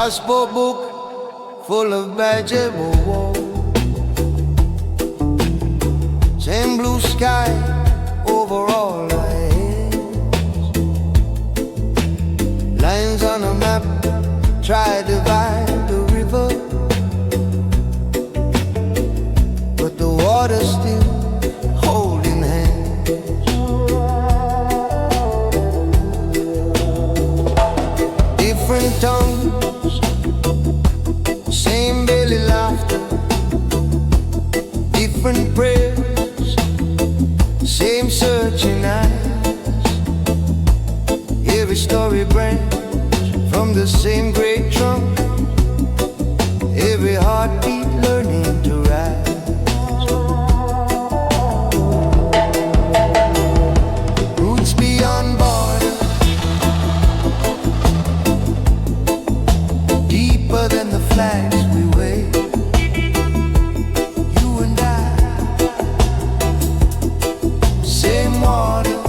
gospel book full of vegetable woe. Same blue sky over all our heads. Lines on a map try to divide the river, but the water's still holding hands. Different tongues, same belly laughter. Different prayers, same searching eyes. Every story branch from the same great trunk. Every heartbeat learning to rise. Roots beyond borders, deeper than the flags we wave. You and I, same water,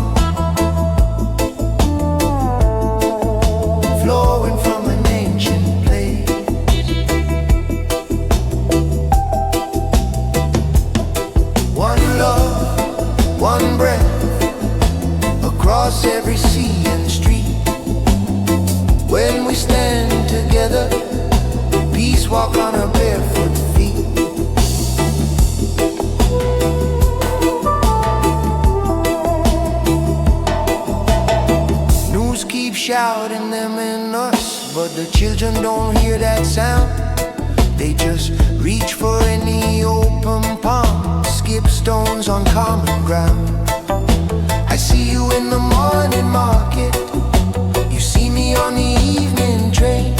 flowing from an ancient place. One love, one breath, across every sea and street. When we stand together, peace walk on our barefoot feet. News keep shouting them in us, but the children don't hear that sound. They just reach for any open palm, skip stones on common ground. I see you in the morning market, you see me on the evening train.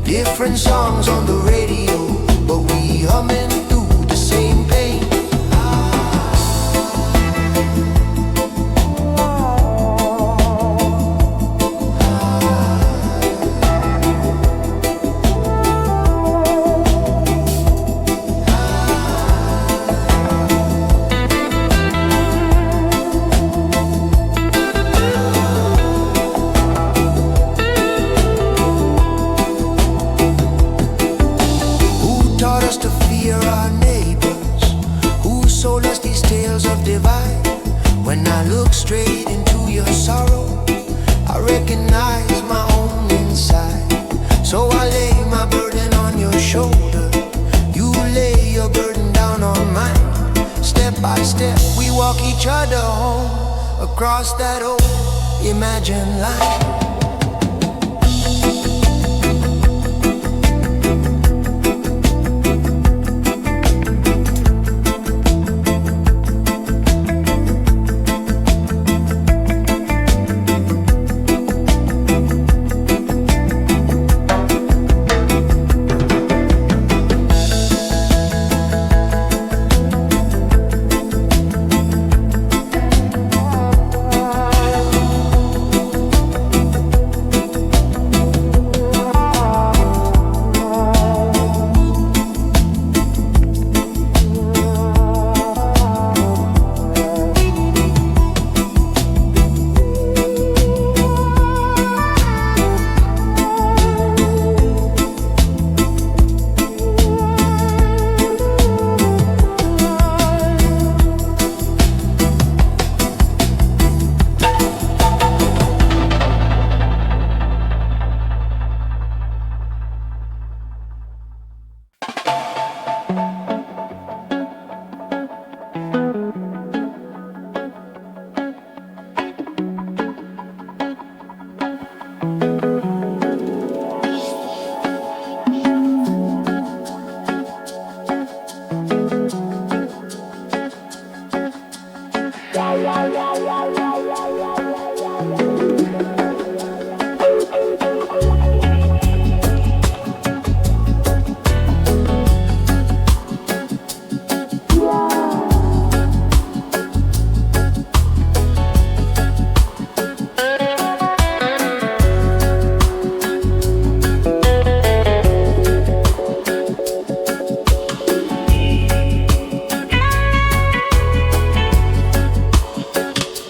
Different songs on the radio, but we humming through the same pain. To fear our neighbors, who sold us these tales of divide. When I look straight into your sorrow, I recognize my own inside. So I lay my burden on your shoulder, you lay your burden down on mine. Step by step we walk each other home, across that old imagined line.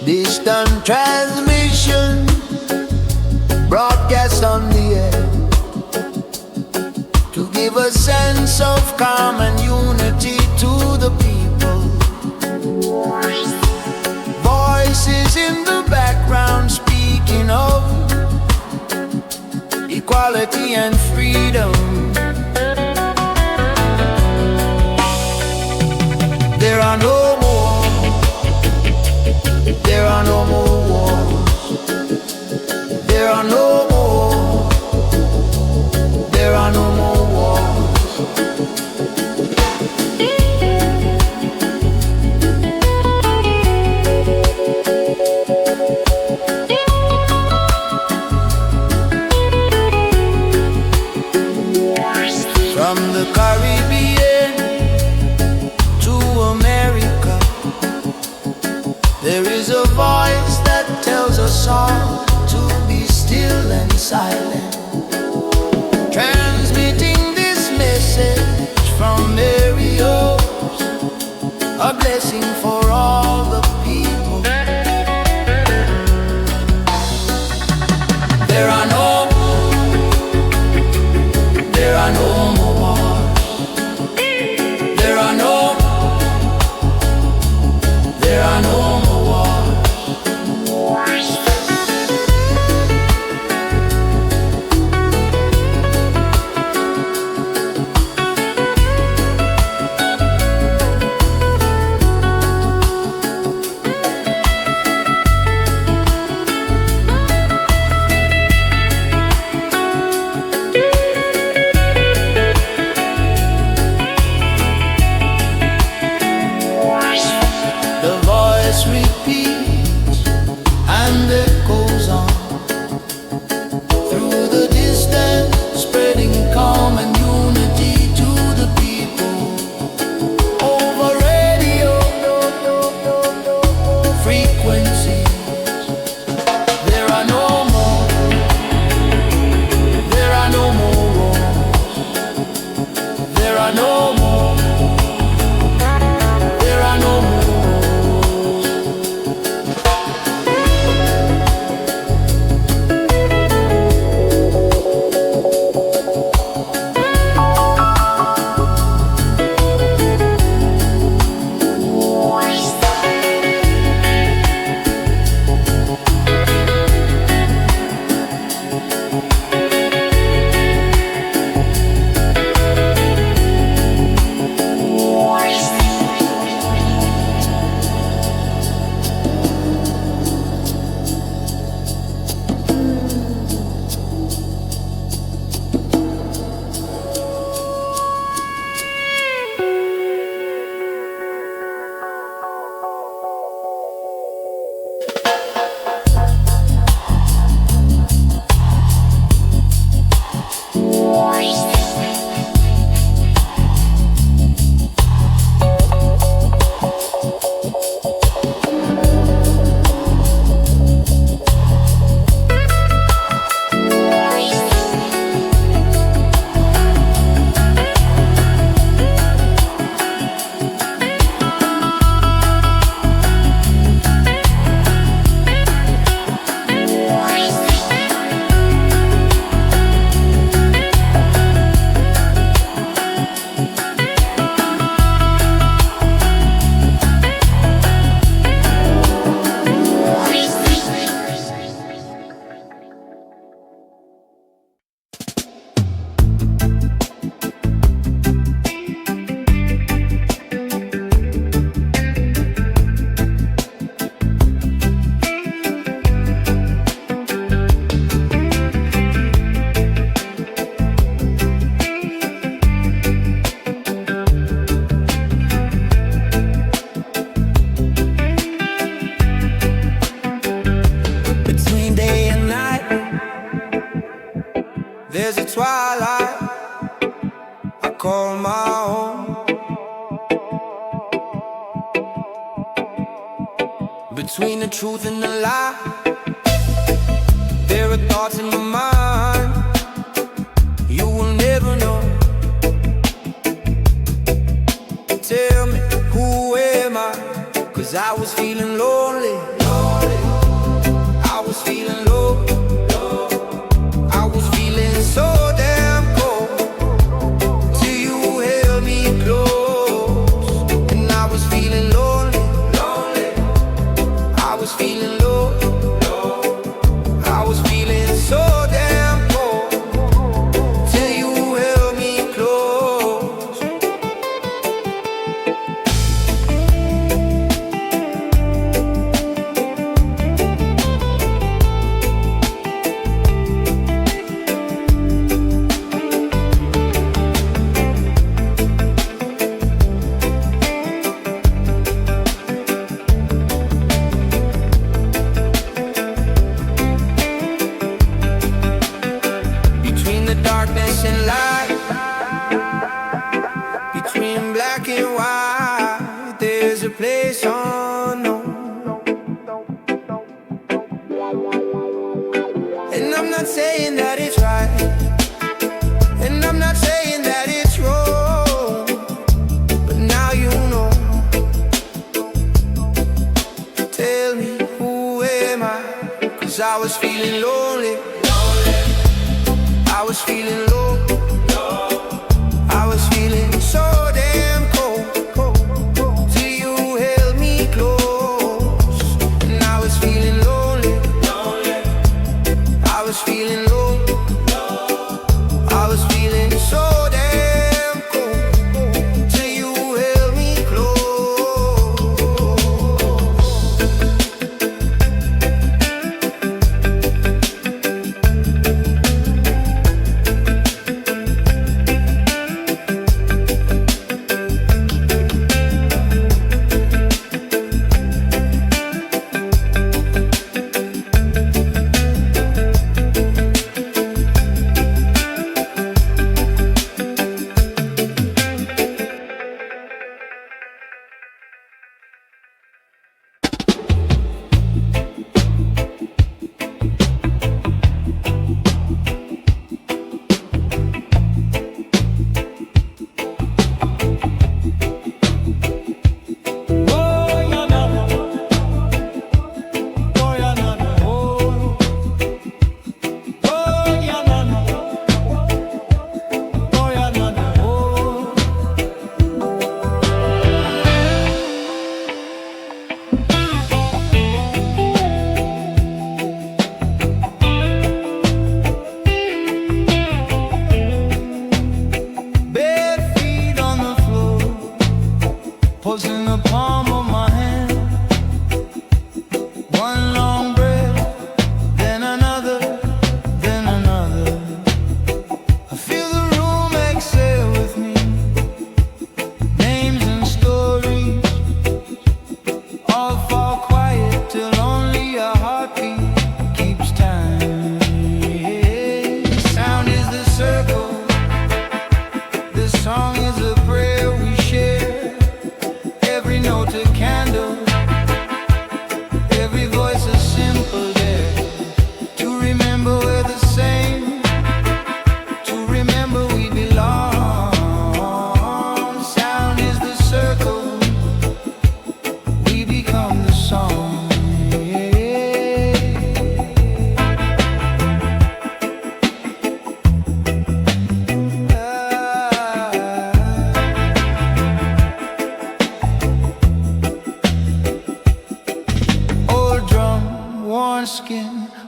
Distant transmission broadcast on the air. give a sense of calm and unity to the people. Voices in the background speaking of equality and freedom. There are no more, there are no more wars. There are no more, there are no more wars. From the Caribbean to America, there is a voice that tells us all to be still and silent, transmitting this message from Mario's, a blessing for all the people. There are no more wars. There are no more wars. The voice repeats and echoes on through the distance, spreading calm and unity to the people. Over radio frequencies, there are no more, there are no more wars. There are no more, there are no more. There's a twilight I call my own. Between the truth and the lie, there are thoughts in my mind you will never know. Tell me, who am I? 'Cause I was feeling lonely, I was feeling low, I was feeling so damn cold. darkness and light, between black and white, there's a place unknown. And I'm not saying that it's right, and I'm not saying that it's wrong, but now you know. Tell me, who am I? 'Cause I was feeling lonely, I was feeling low, I was feeling so damn cold, till you held me close. And I was feeling lonely, I was feeling low, I was feeling so damn cold, till you held me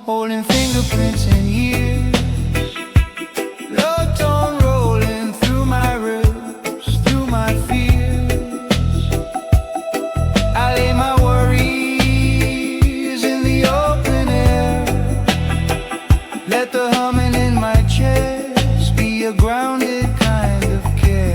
holding fingerprints and years. Love tone rolling through my ribs, through my fears. I lay my worries in the open air. Let the humming in my chest be a grounded kind of care.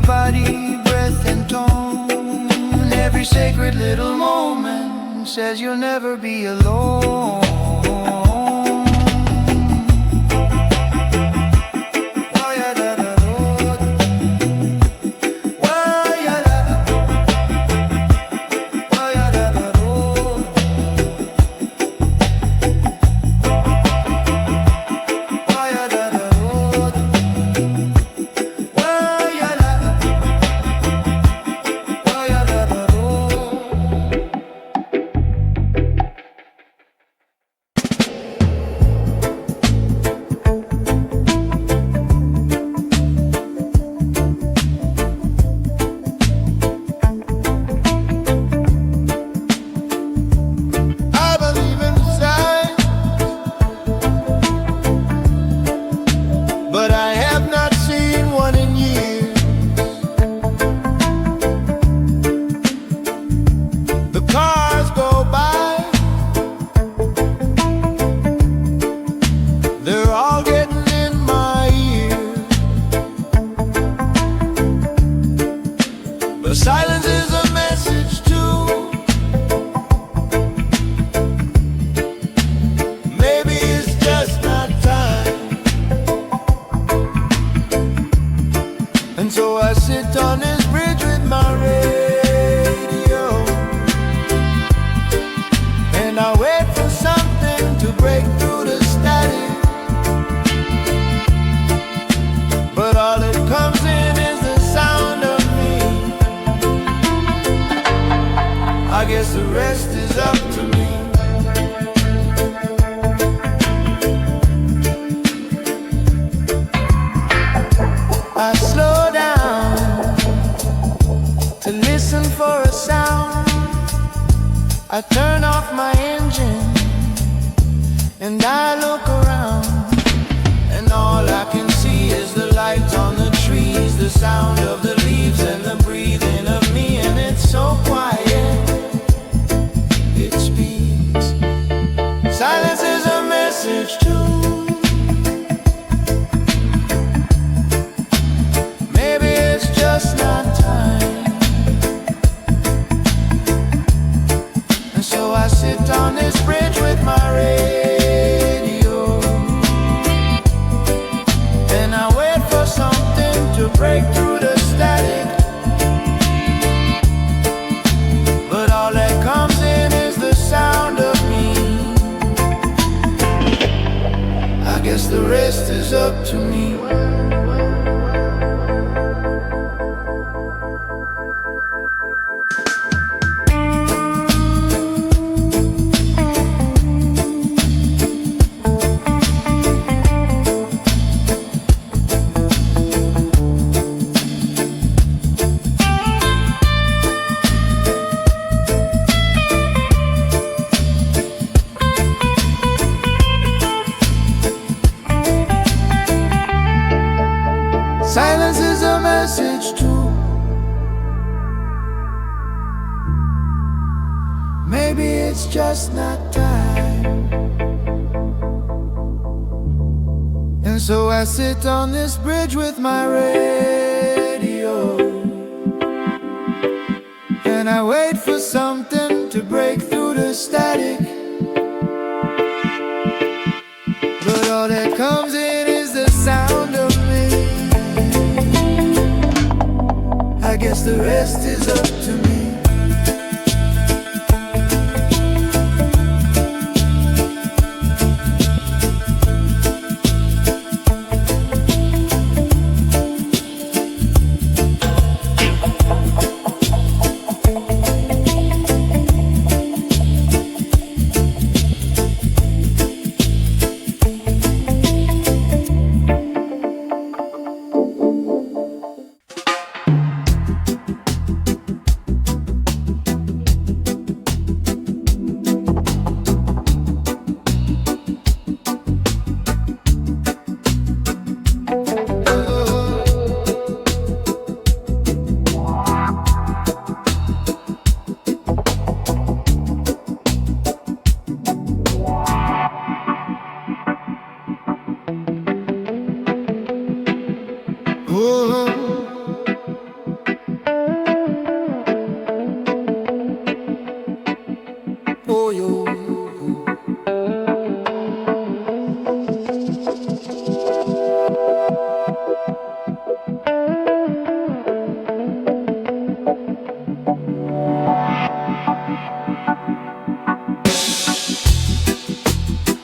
Body, breath and tone. Every sacred little moment says you'll never be alone. listen for a sound. I turn off my engine and I look around, and all I can see is the lights on the trees, the sound of the leaves and the breathing of me, and it's so quiet, it speaks. Silence is a message too. Maybe it's just not time. And so I sit on this bridge with my radio, and I wait for something to break through the static. But all that comes in is the sound of me. I guess the rest is up to me. Silence is a message too. Maybe it's just not time. And so I sit on this bridge with my radio, and I wait for something to break through the static. But all that comes in is the sound of me. I guess the rest is up to me.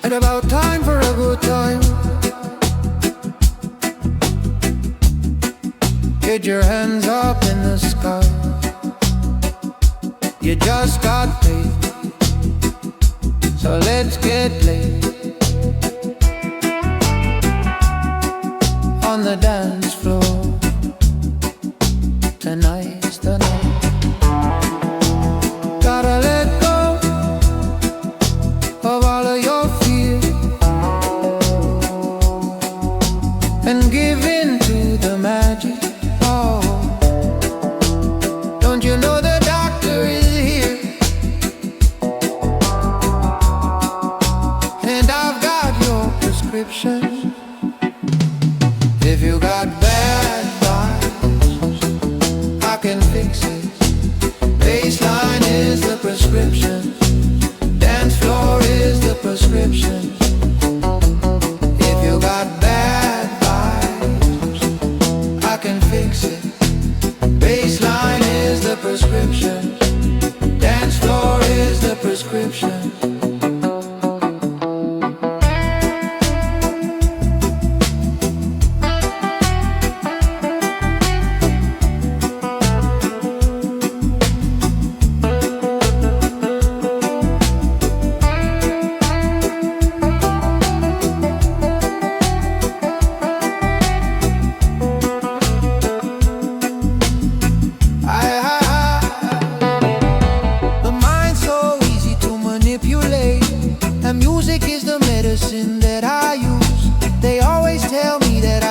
And about time for a good time. Get your hands up in the sky. You just got paid, so let's get laid on the dance floor. Tonight's the night. Gotta let go of all of your fear and give in to the magic. Oh, don't you know the doctor is here? And I've got your prescription. If you got bad vibes, I can fix it. Baseline is the prescription. Dance floor is the prescription. If you got bad vibes, I can fix it. Baseline is the prescription. Dance floor is the prescription.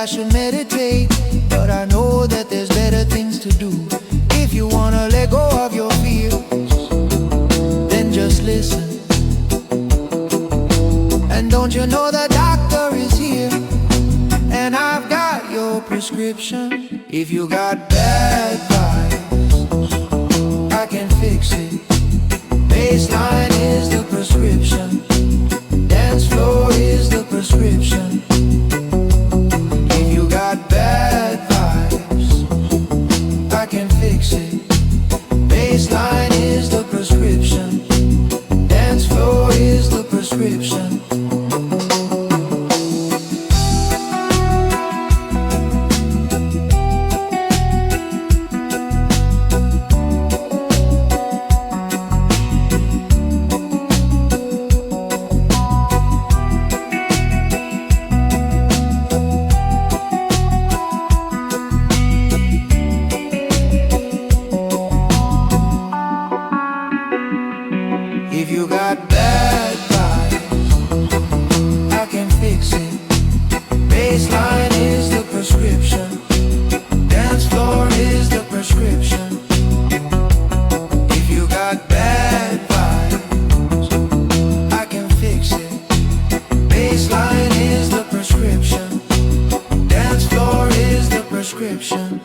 I should meditate, but I know that there's better things to do. If you wanna let go of your fears, then just listen. And don't you know the doctor is here, and I've got your prescription. If you got bad vibes, I can fix it. Baseline is the prescription. Dance floor is the prescription. If you got bad vibes, I can fix it. Baseline is the prescription. Dance floor is the prescription. If you got bad vibes, I can fix it. Baseline is the prescription. Dance floor is the prescription. If you got bad vibes, I can fix it. Baseline is the prescription. Dance floor is the prescription.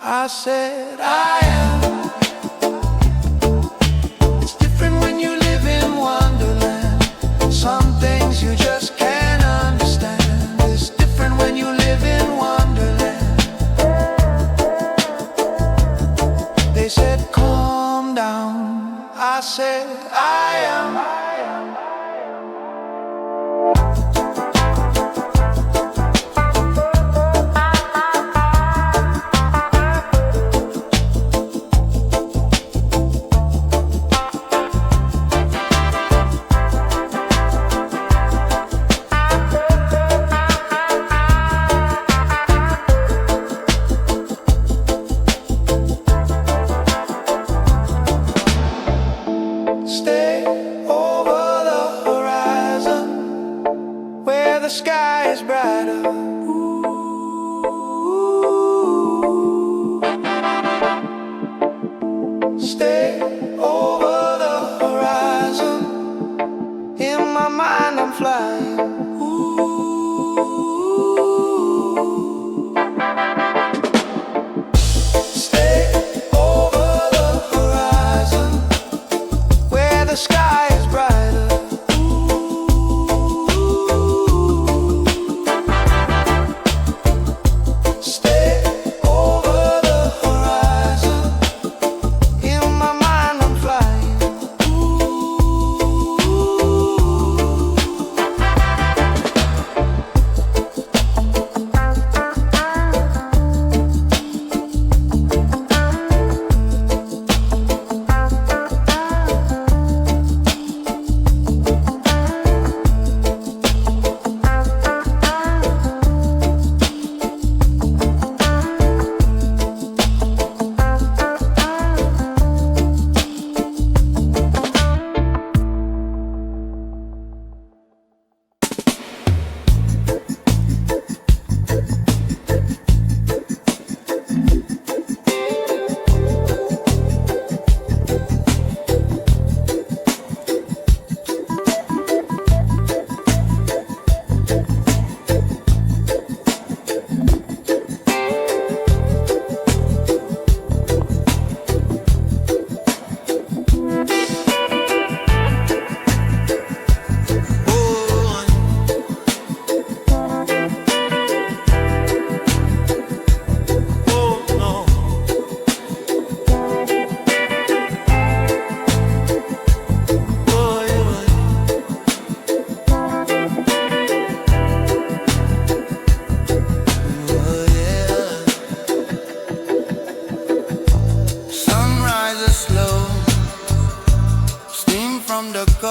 I said I am. It's different when you live in Wonderland. Some things you just can't understand. It's different when you live in Wonderland. They said calm down. I said I am.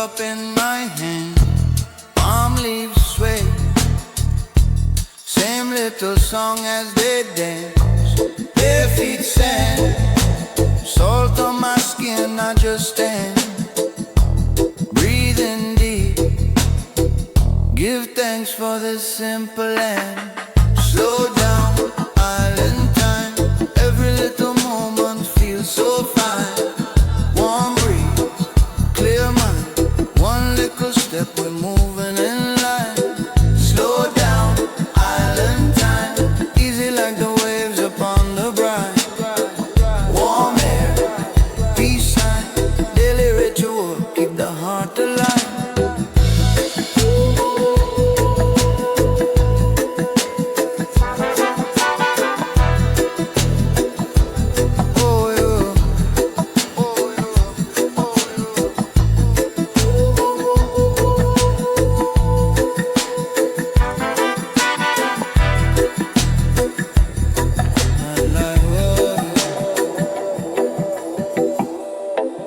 cup in my hand, palm leaves sway. Same little song as they dance, bare feet sand. Salt on my skin, I just stand, breathing deep. Give thanks for this simple land. Slow down, island time. Every little moment feels so fine. Warm breeze, clear mind. One little step, we're moving in line. Slow down, island time. Easy like the waves upon the brine. Warm air, peace sign. Daily ritual, keep the heart alive.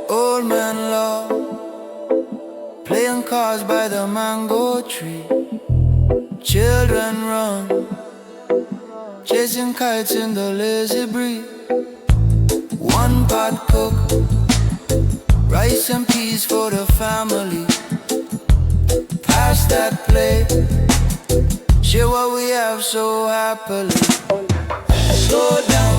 Old man law, playing cards by the mango tree. Children run, chasing kites in the lazy breeze. One pot cook, rice and peas for the family. Pass that plate, share what we have so happily. Slow down,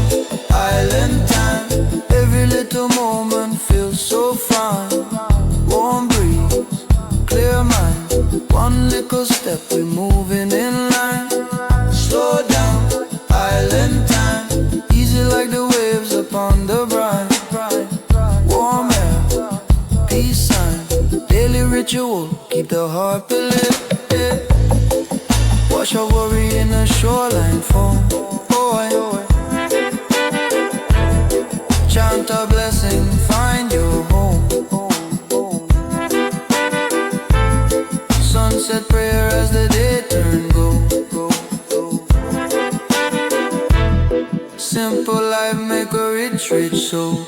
island time. Every little moment feels so fine. Warm breeze, clear mind. One little step, we're moving in line. Slow down, island time. Easy like the waves upon the brine. Warm air, peace sign. Daily ritual, keep the heart believe. Wash our worry in a shoreline foam. Chant a blessing, find your home. Sunset prayer as the day turn go. Simple life make a rich soul.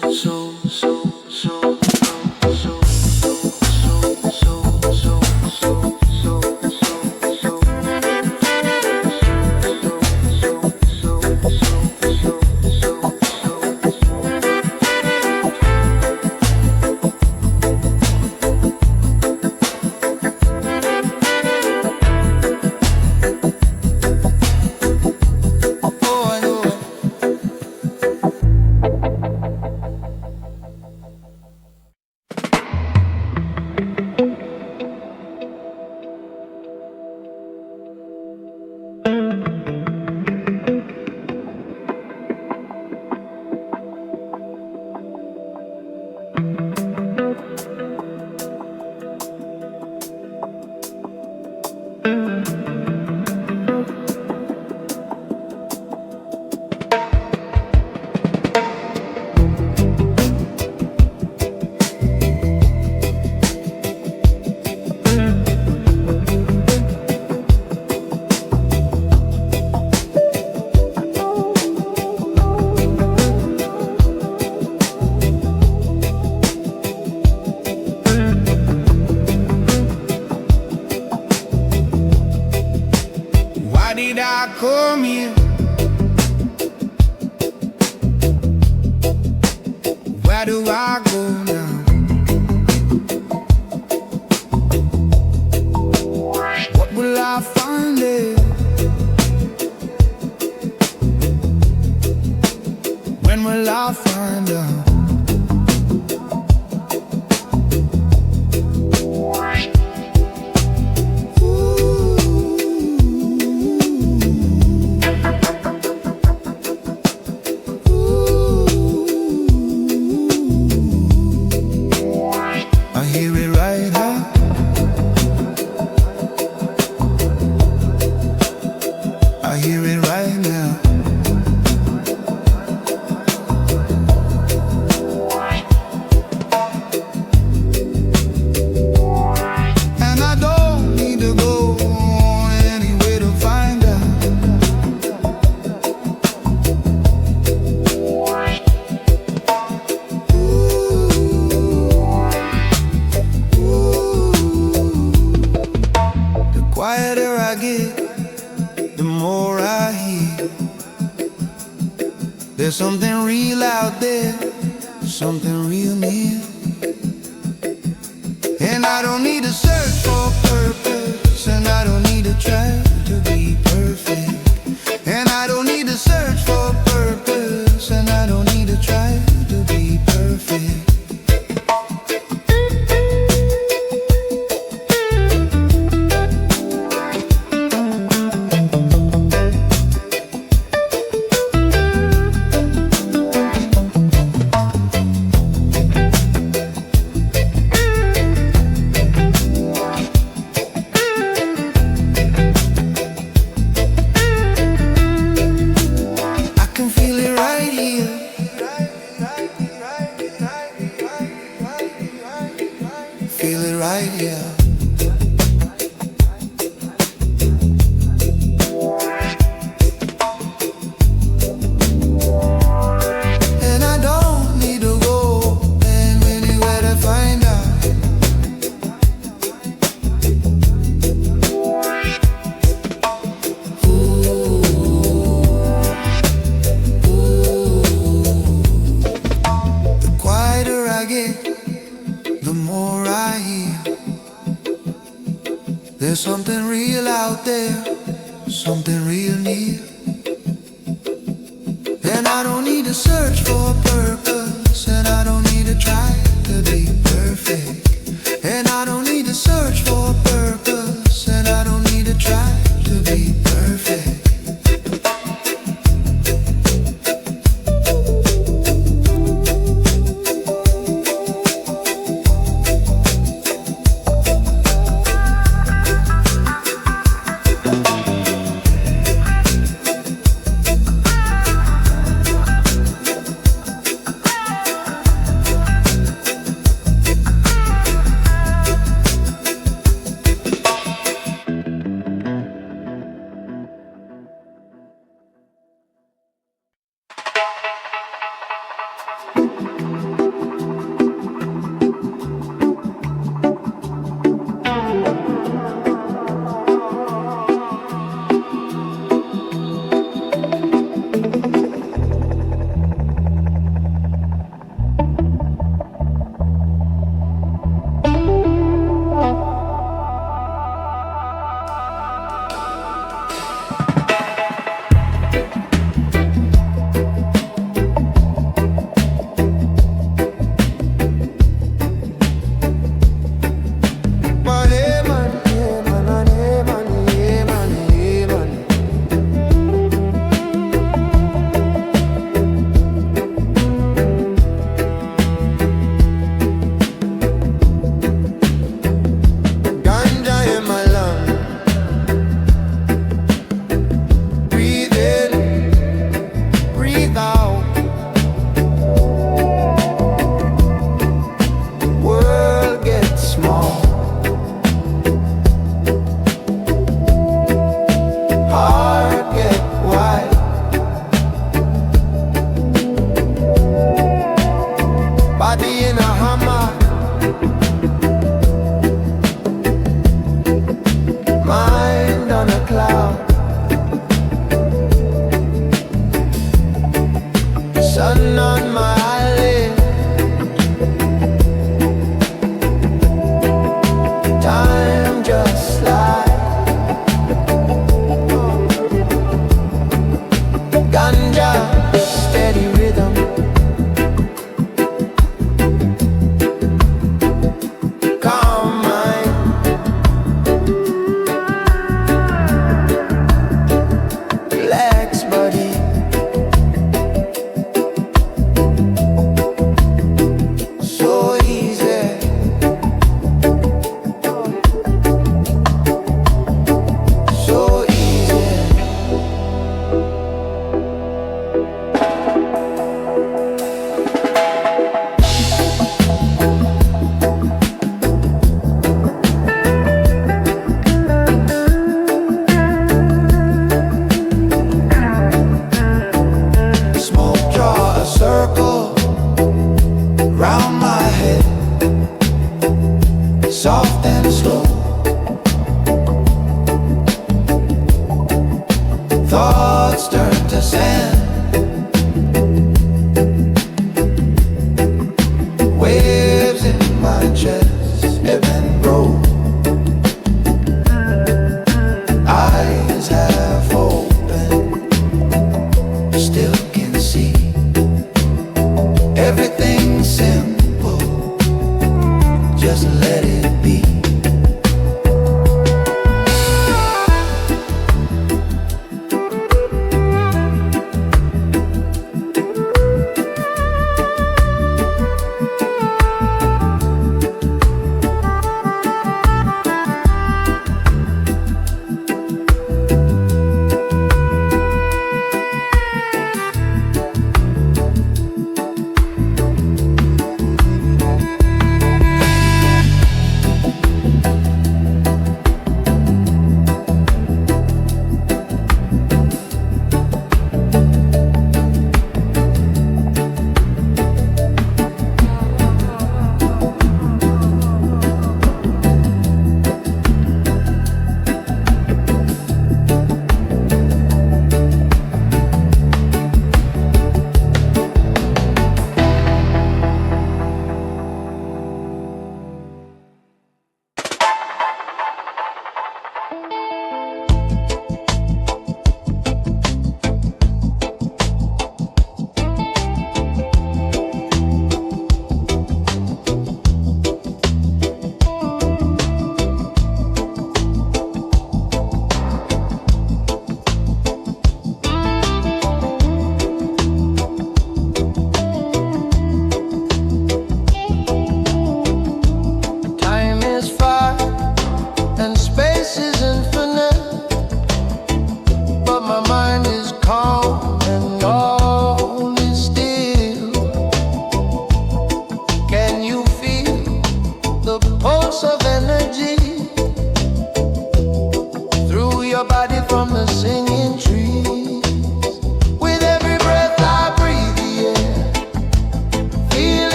Come here. Where do I go now? What will I find there? When will I find out? There's something real out there, something real near. And I don't need to search for purpose, and I don't need to try to be perfect. And I don't need to search for purpose, and I don't need to try to be perfect. Feel it right here. And I don't need to go anywhere to find out. Ooh, the quieter I get, the more I hear. There's something real out there, something real near. And I don't need to search for a purpose, and I don't need to try to be perfect. And I don't need to search for a purpose, and I don't need to try to be perfect. Sun on my eyelid, time just slides. Ganja, steady rhythm, calm mind, relax body. Soft and slow, thoughts turn to sand. something simple, just let it be.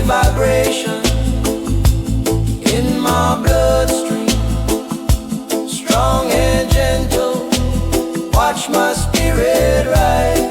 vibration in my bloodstream, strong and gentle, watch my spirit rise.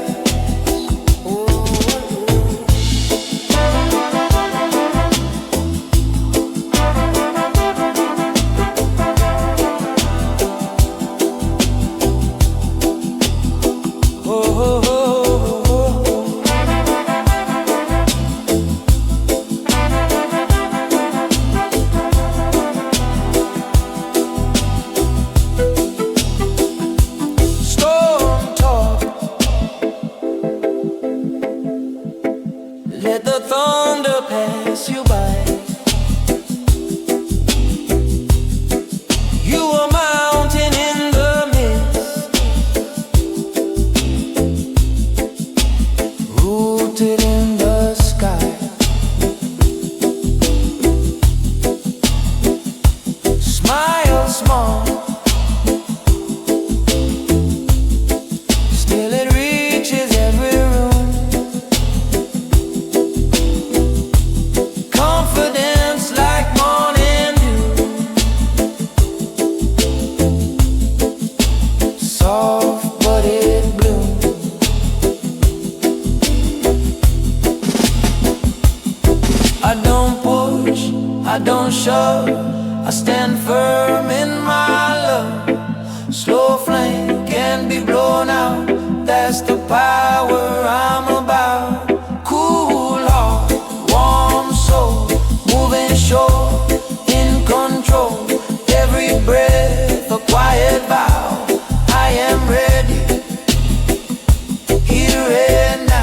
Let the thunder pass you by. You are a mountain in the mist, rooted in the sky. Smile small, still it reaches every room. Confidence like morning dew, soft but it blooms. I don't push, I don't shove, I stand firm in my love. Slow flame can be blown out, that's the power I'm about. Cool heart, warm soul, moving sure, in control. Every breath a quiet vow, I am ready, here and now.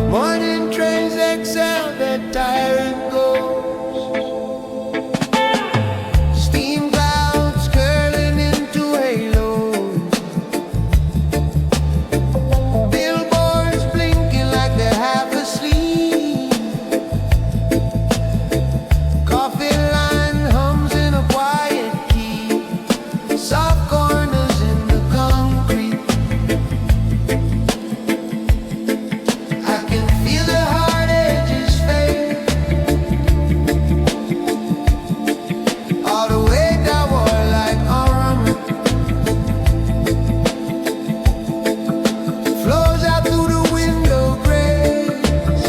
Morning trains excel, that tyrant goes. Steam clouds curling into halos. Billboards blinking like they're half asleep. Coffee line hums in a quiet key. Soft corners in the concrete. I can feel the hard edges fade, all the weight I wore like armor flows out through the window grates.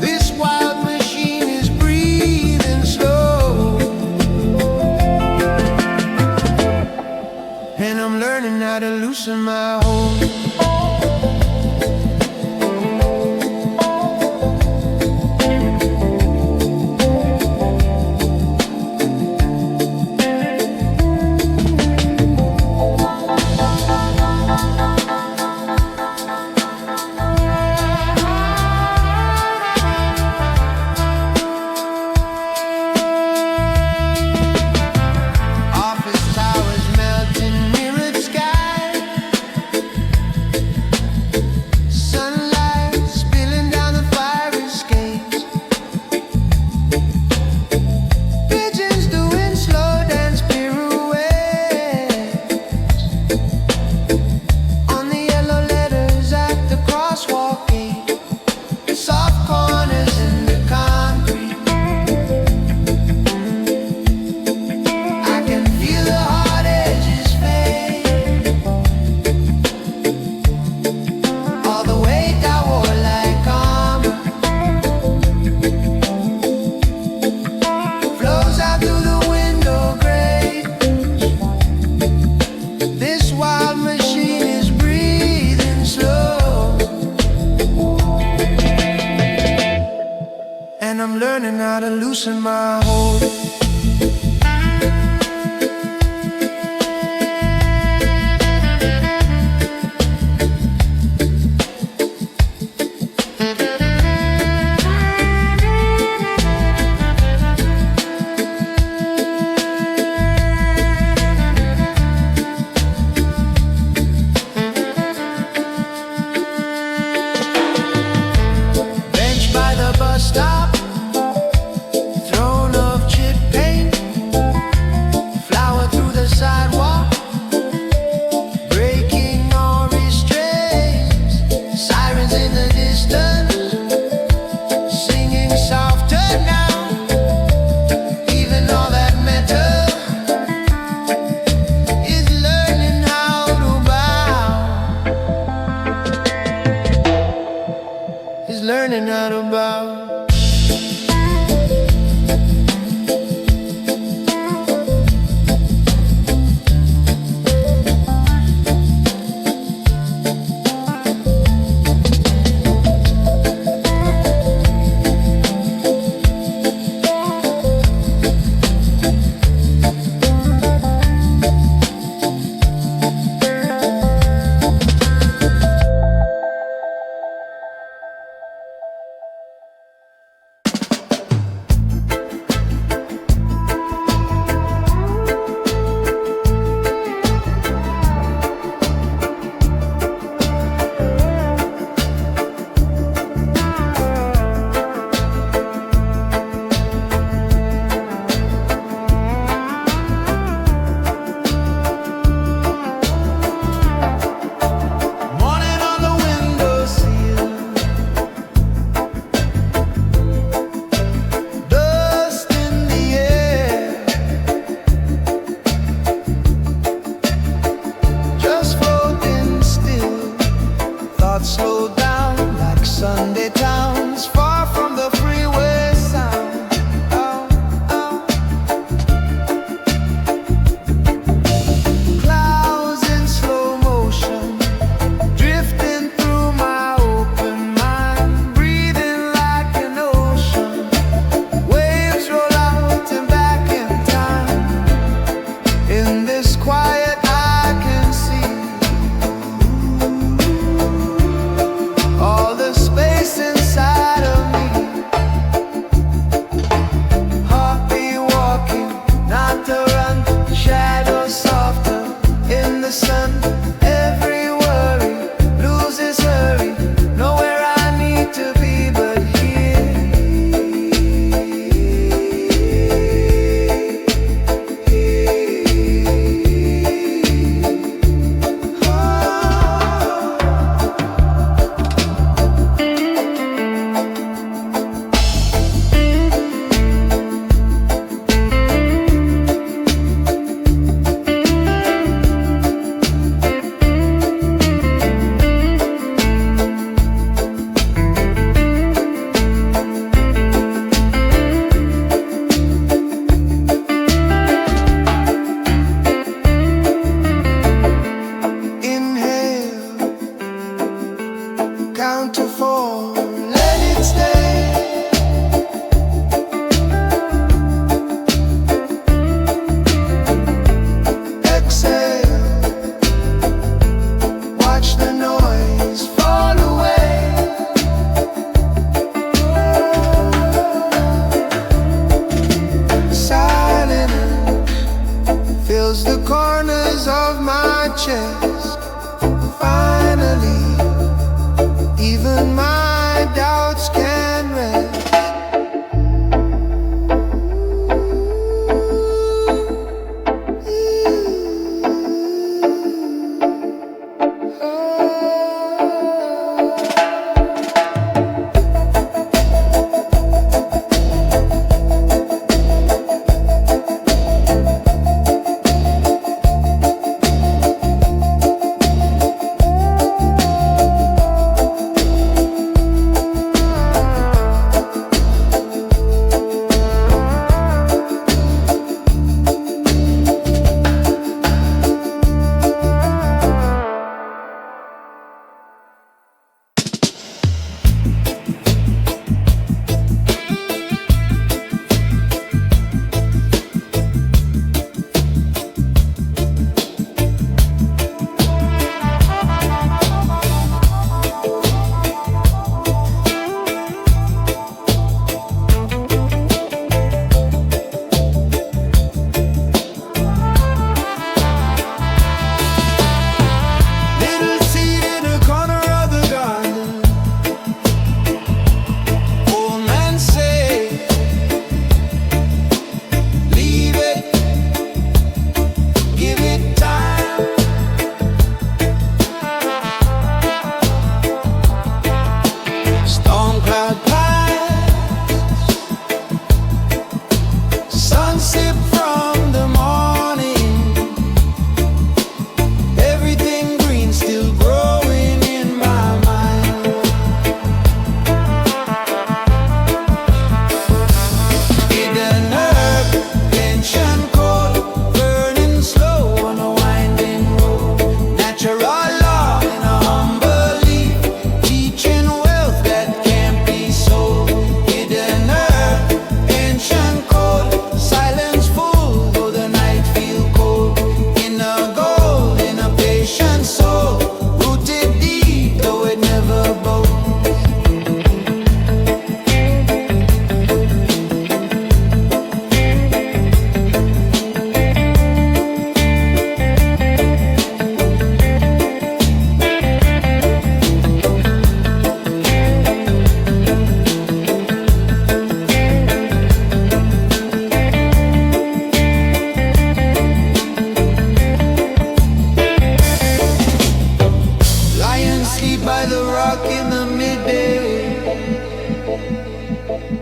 This wild machine is breathing slow, and I'm learning how to loosen my hold. Office towers melt in mirrored sky. In this quiet I can see all the space inside of me. Heartbeat walking, not to run. Shadows softer in the sun. Every worry loses hurry. Nowhere I need to be but here. Count to 4, let it stay. Exhale, watch the noise fall away. Silence fills the corners of my chest. Finally, even my doubts can rest.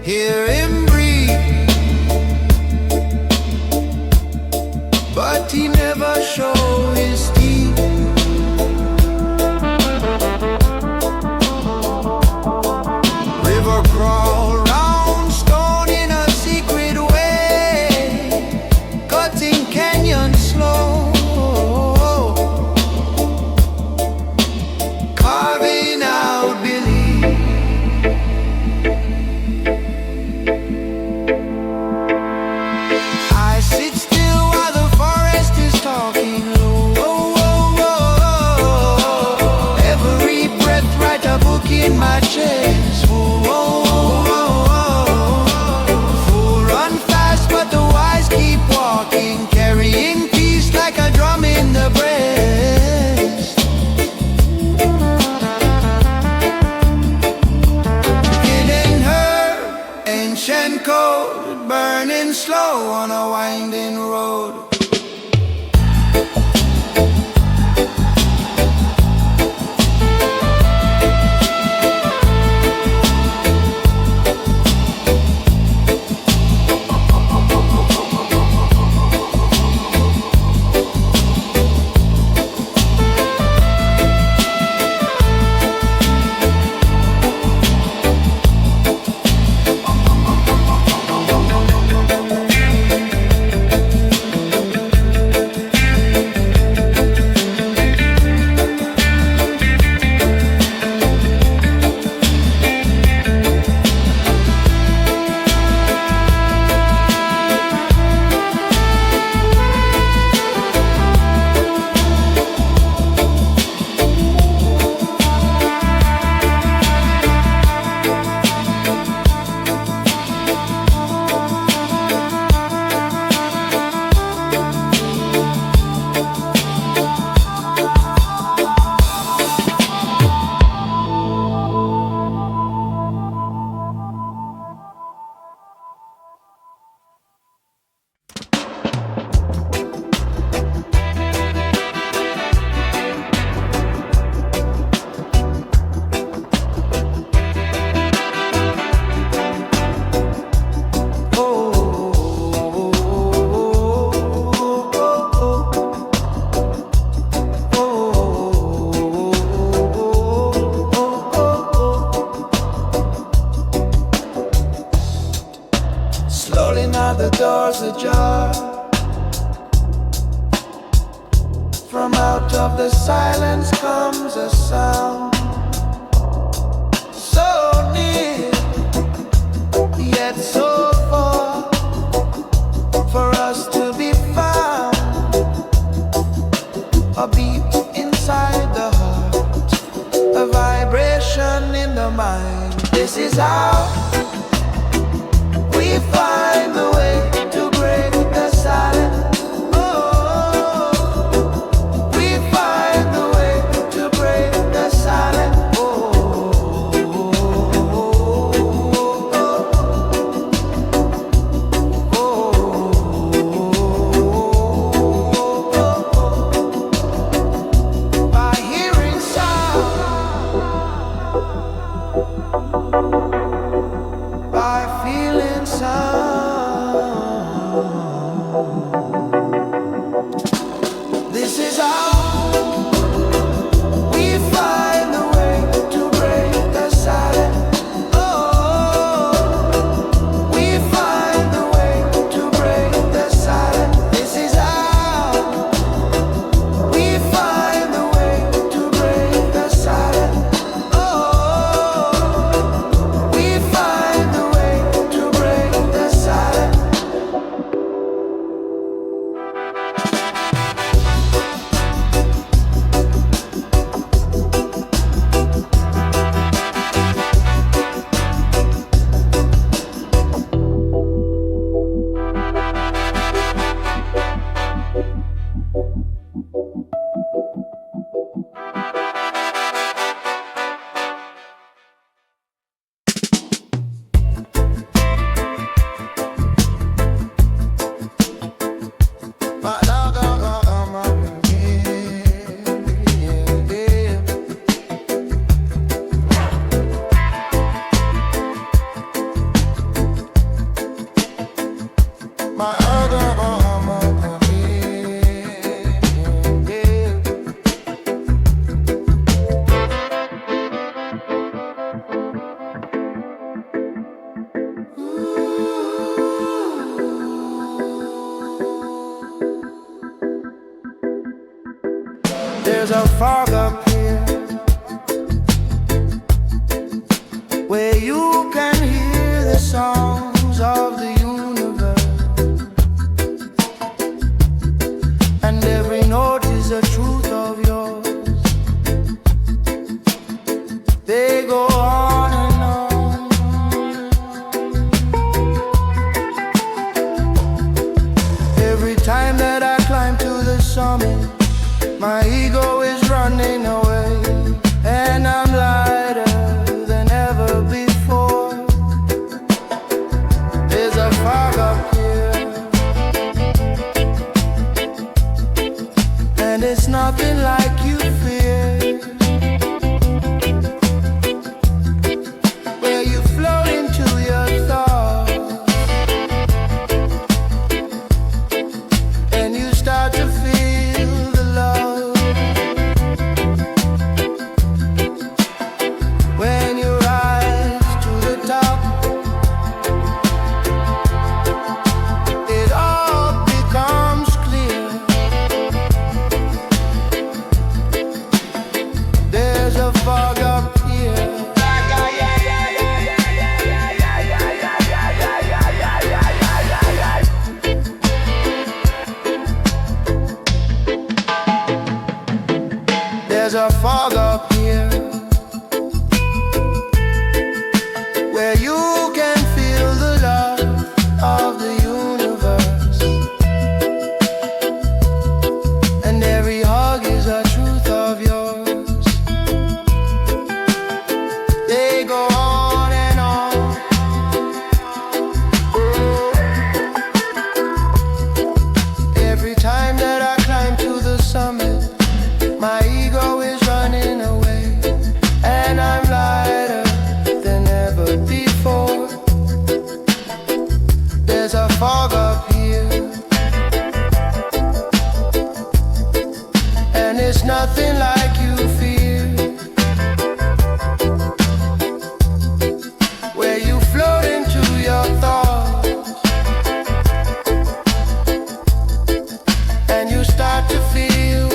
hear him breathe, but he never showed his teeth. River crawl round stone in a secret way, cutting canyon slow, carving out belief. I sit still while the forest is From out of the silence comes a sound, so near, yet so far, for us to be found. A beat inside the heart, a vibration in the mind. This is how we find the way to break the silence. There's a fog up here where you can hear the songs of the universe, and every note is a truth of yours. They go on and on. Every time that I climb to the summit, my ego is running away, and I'm lighter than ever before. There's a fog up here, and it's nothing like you fear, where you float into your thoughts, and you start to feel the love. When you rise to the top, it all becomes clear. There's a fog up here. There's a fog up here where you can feel the love of the universe, and every hug is a truth of yours. They go on and on. Every time that I climb to the summit, my ego is running away, and I'm lighter than ever before. There's a fog up here, and it's nothing like you fear, where you float into your thoughts, and you start to feel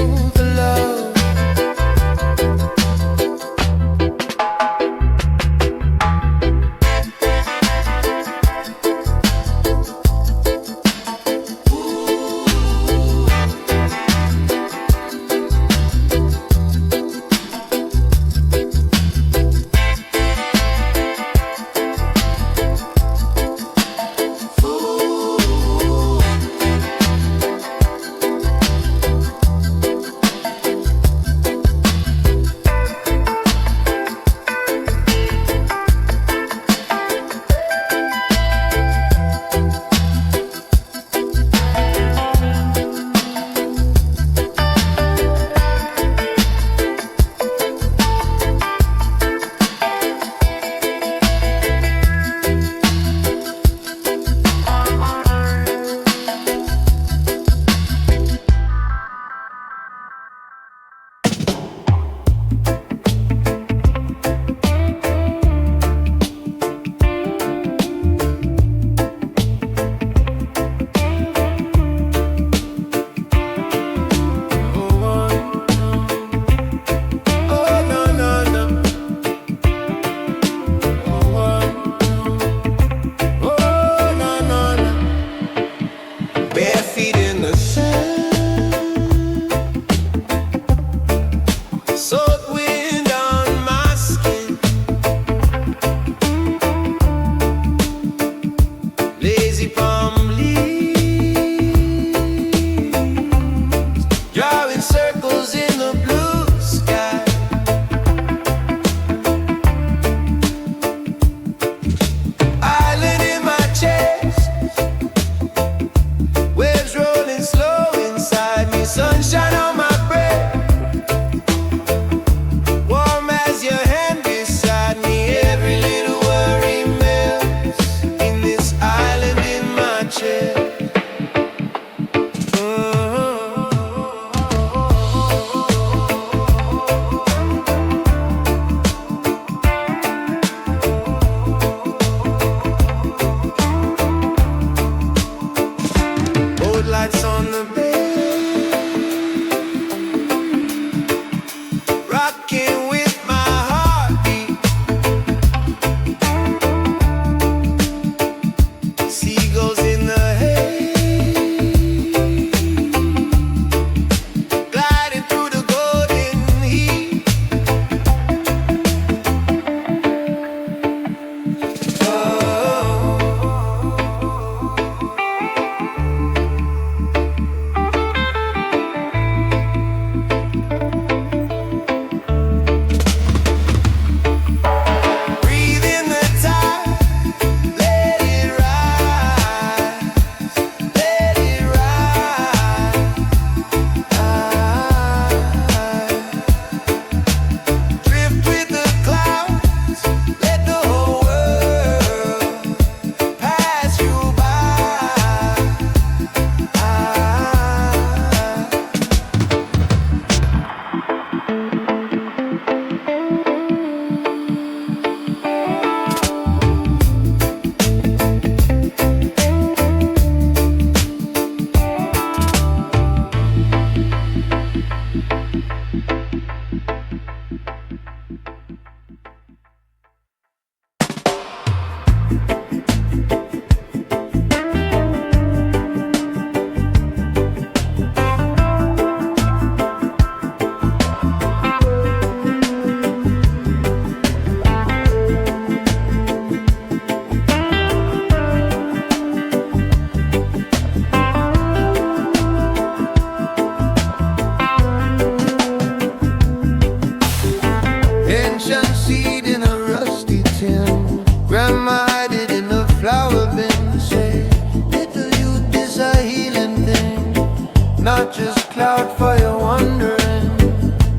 cloud for your wandering.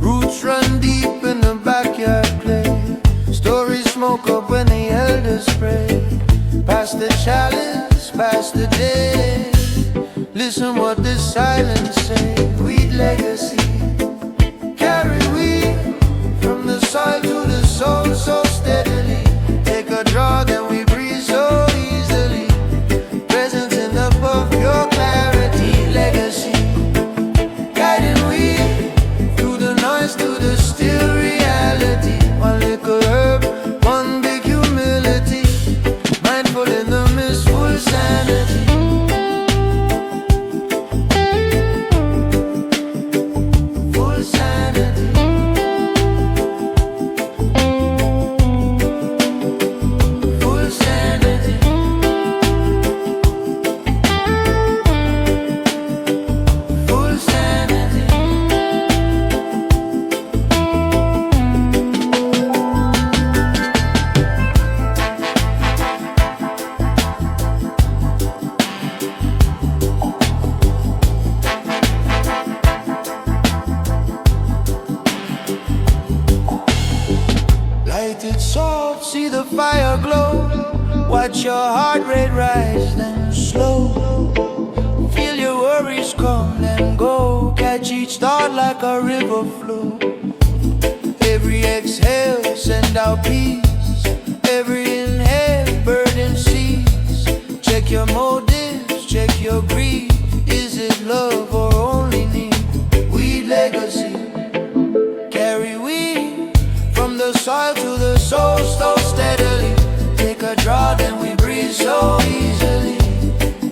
Roots run deep in the backyard play. Stories smoke up when the elders pray. Pass the chalice, pass the day. Listen what the silence say. Weed legacy, carry weed from the soil to the soul so steadily. Take a draw, then we breathe so easily. Presence in the puff, pure clarity. Legacy, guiding weed through the noise to the still reality. One little herb, one big humility. Mindful in the mist, full sanity. Full sanity. Full sanity. Full sanity. Light it soft, see the fire glow. Watch your heart rate rise, then slow. Feel your worries come, then go. Catch each thought like a river flow. Every exhale, send out peace. Every inhale, burden cease. Check your motives, check your greed. Is it love or only need? Weed legacy, carry weed from the soil to the soul so steadily. Take a draw, then we breathe so easily.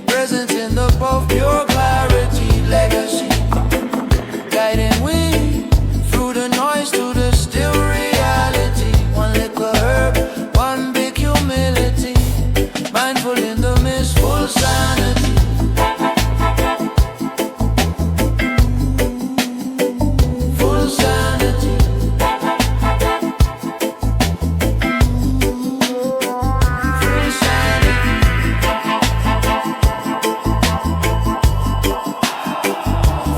Presence in the puff, pure clarity. Legacy, guiding wind through the noise to the still reality. One little herb, one big humility. Mindful in the mist, full sanity. Full sanity. Full sanity.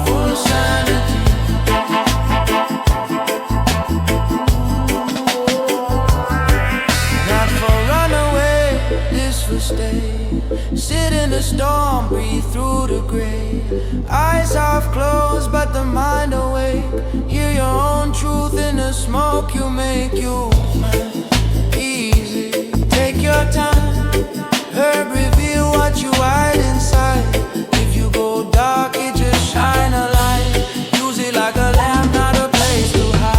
Full sanity. Not for runaway, this for stay. Sit in the storm, breathe through the gray. Eyes half closed, but the mind awake. Hear your own truth in the smoke you make. You easy, take your time. Herb reveal what you hide inside. If you go dark, it just shine a light. Use it like a lamp, not a place to hide.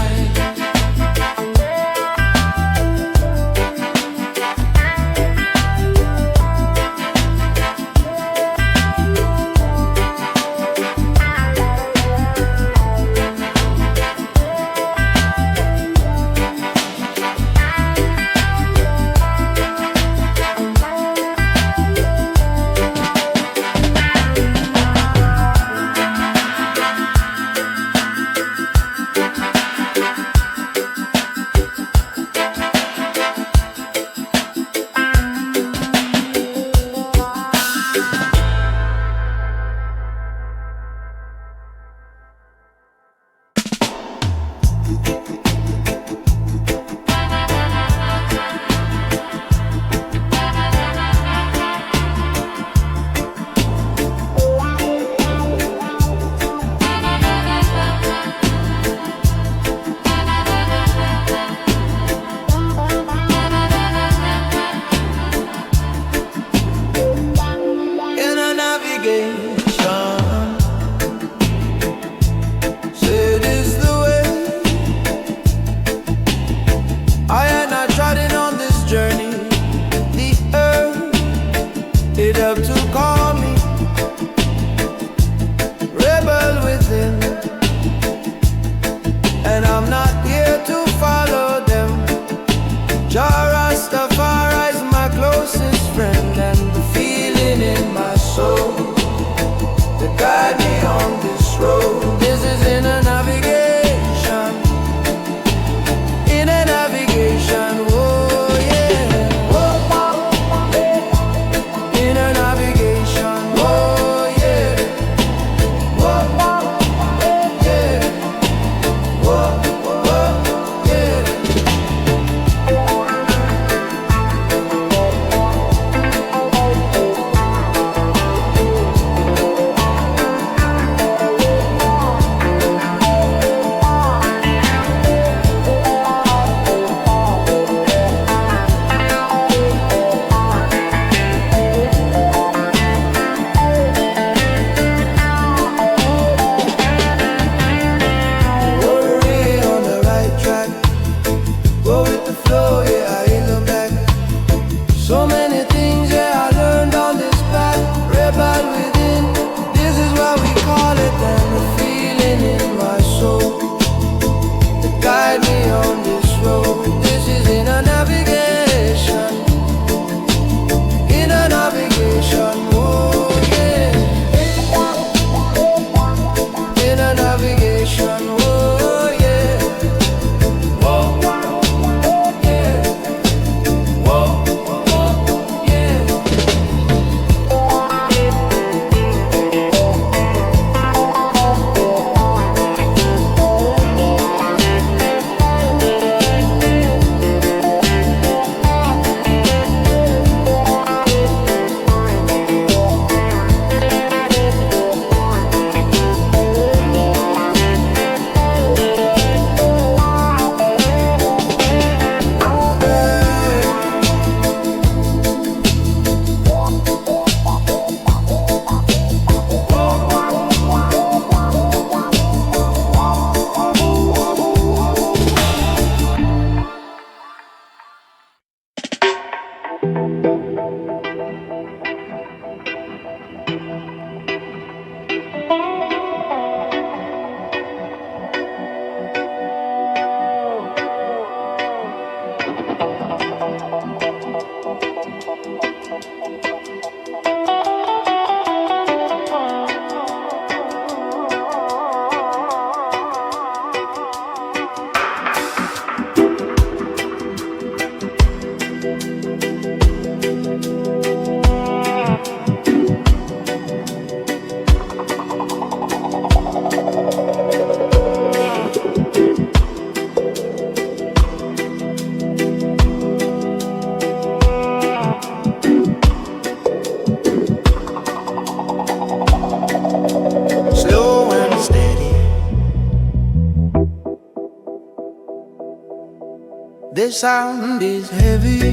The sound is heavy.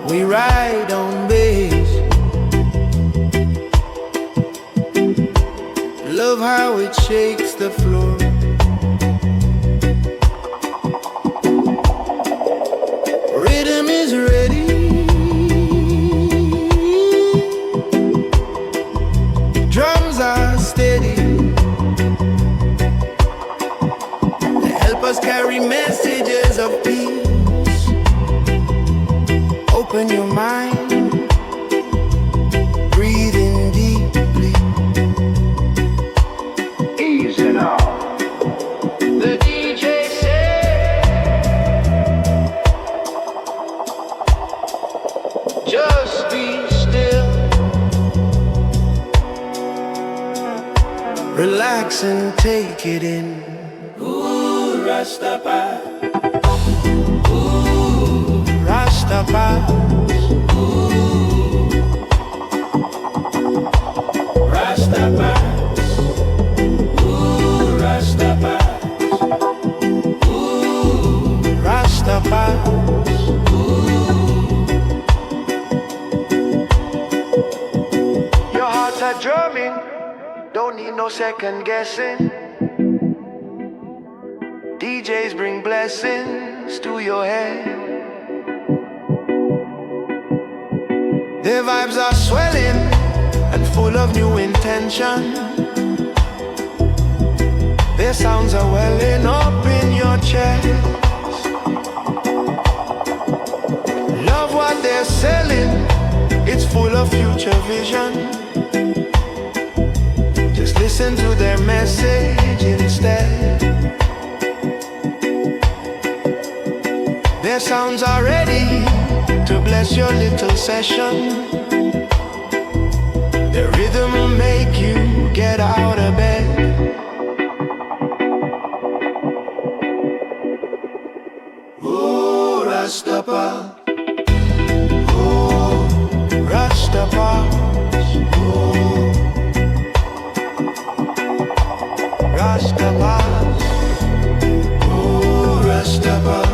We ride on bass. Love how it shakes the floor. Rhythm is ready. Drums are steady. They help us carry messages of peace. Open your mind. Breathe in deeply. Easy now. The DJ said, just be still. Relax and take it in. Ooh, Rastafari. Ooh, Rastafari. Ooh, Rastafari. Ooh, Rastafari. Ooh, Rastafari. Ooh. Your hearts are drumming. Don't need no second guessing. DJs bring blessings to your head. Their vibes are swelling and full of new intention. Their sounds are welling up in your chest. Love what they're selling. It's full of future vision. Just listen to their message instead. Their sounds are ready to bless your little session. Their rhythm will make you get out of bed. Ooh, Rastafari. Ooh, Rastafari. Ooh, Rastafari. Ooh, Rastafari.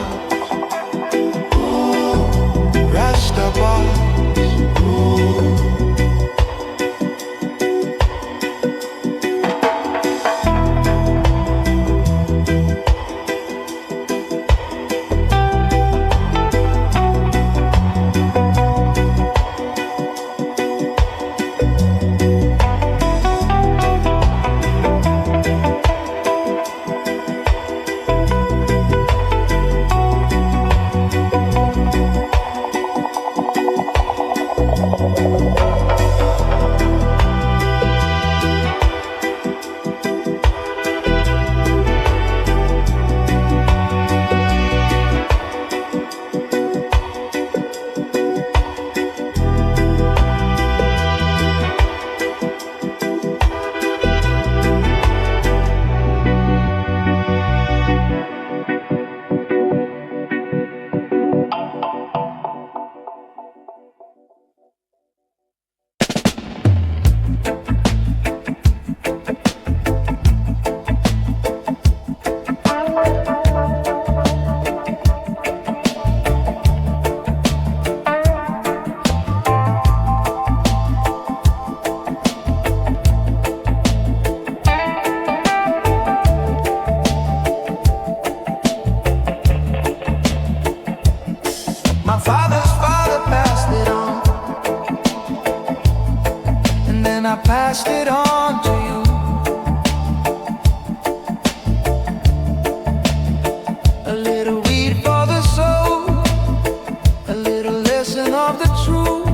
Passed it on to you. A little weed for the soul, a little lesson of the truth,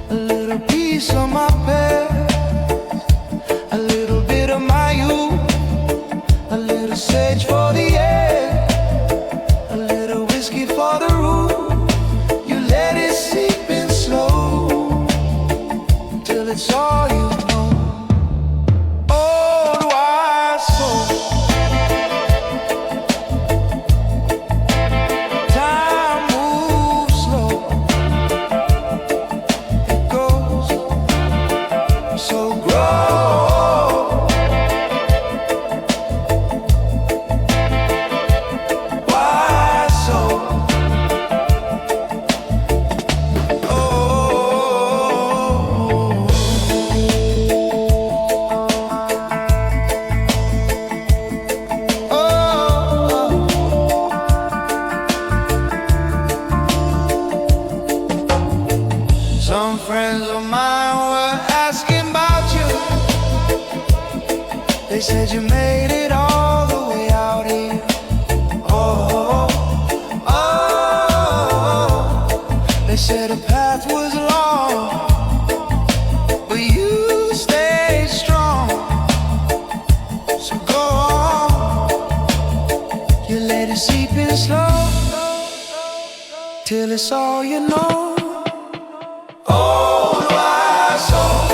a little piece of my past, a little bit of my youth, a little sage for the air, a little whiskey for the root. You let it seep in slow till it's all you. They said you made it all the way out here. Oh, oh. They said the path was long, but you stayed strong. So go on, you let it seep in slow, till it's all you know. Oh, my soul.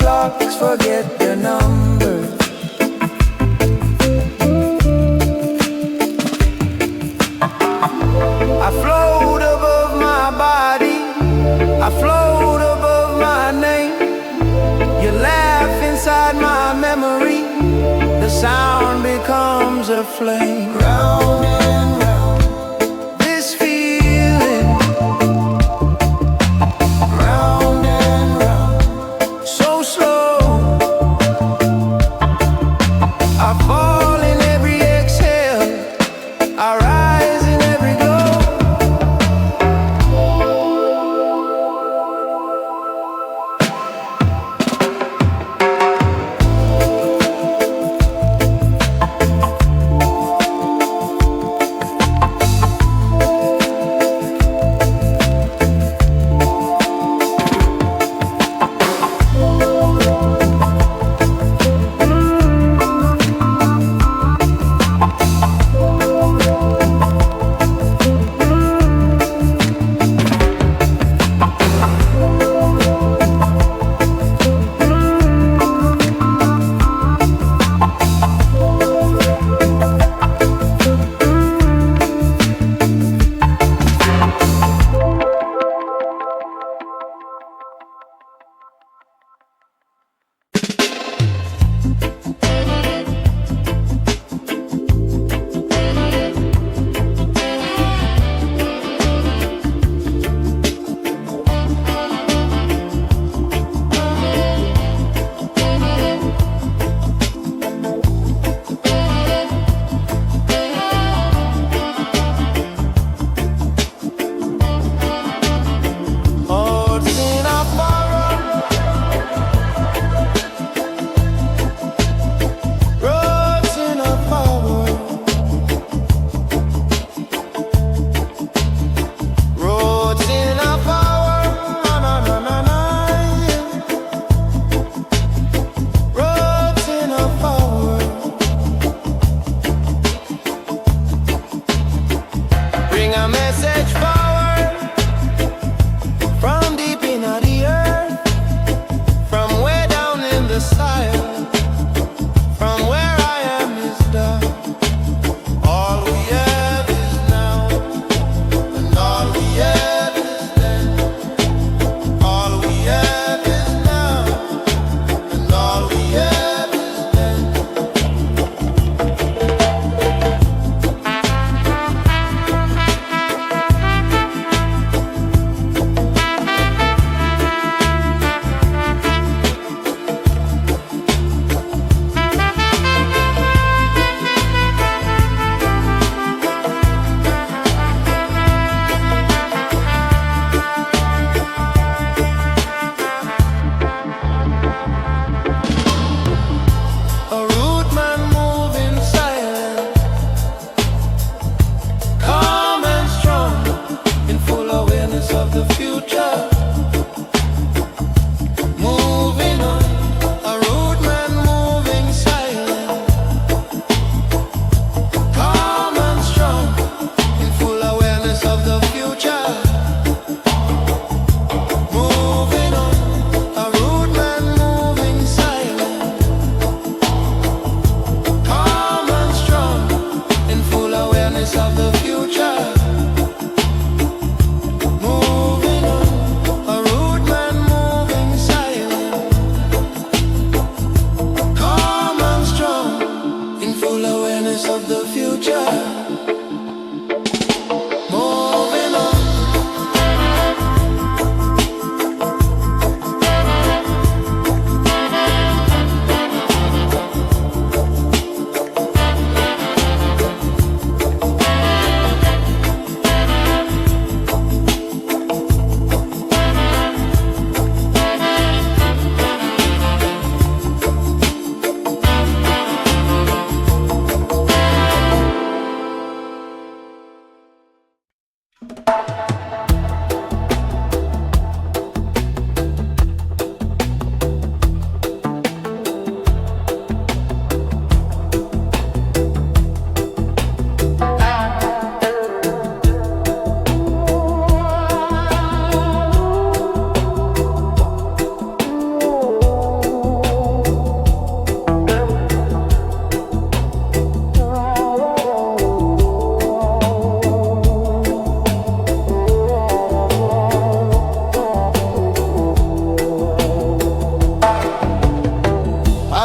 clocks forget their number. sound becomes a flame. Round and round, this feeling. Round and round, so slow. I fall in every exhale, I rise in every glow.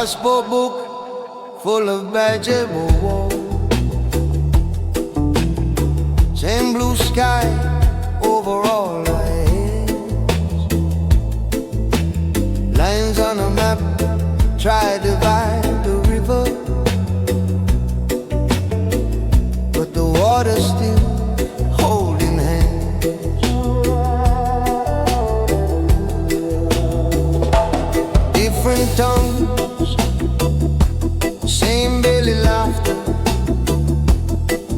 Passport book full of vegetable woe. Same blue sky over all our heads. Lines on a map try to divide the river, but the water's still holding hands. Different tongues, same belly laughter.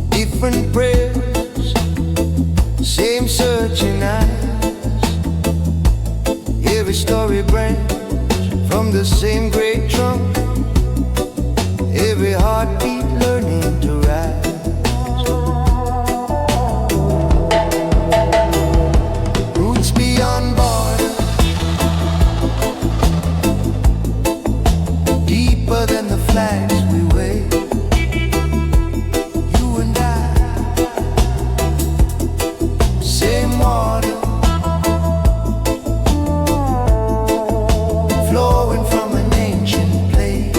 Different prayers, same searching eyes. Every story branch from the same great trunk. Every heartbeat learning to rise. Roots beyond borders, deeper than the flags we wave. You and I, same water, flowing from an ancient place.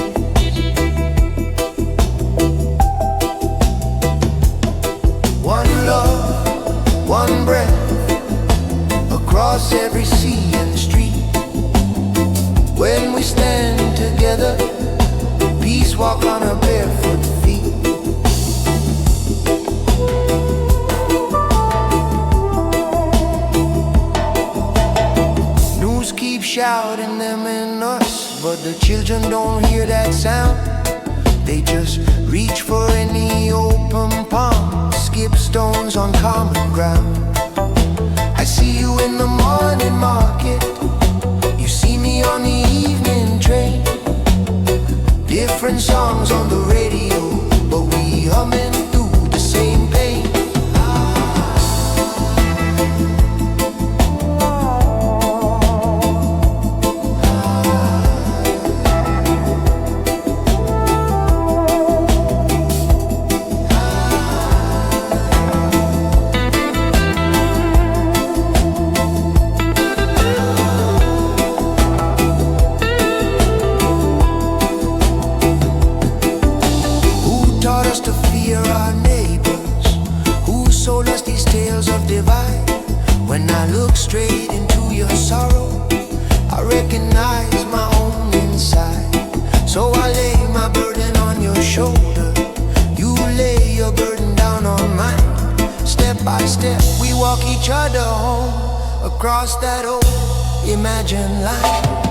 One love, one breath, across every sea and street. When we stand together, peace walk on our barefoot feet. News keeps shouting them in us, but the children don't hear that sound. They just reach for any open palm, skip stones on common ground. I see you in the morning market, you see me on the evening train. Different songs on the radio, but we humming through the same pain. Taught us to fear our neighbors, who sold us these tales of divide. When I look straight into your sorrow, I recognize my own inside. So I lay my burden on your shoulder, you lay your burden down on mine. Step by step we walk each other home, across that old imagined line.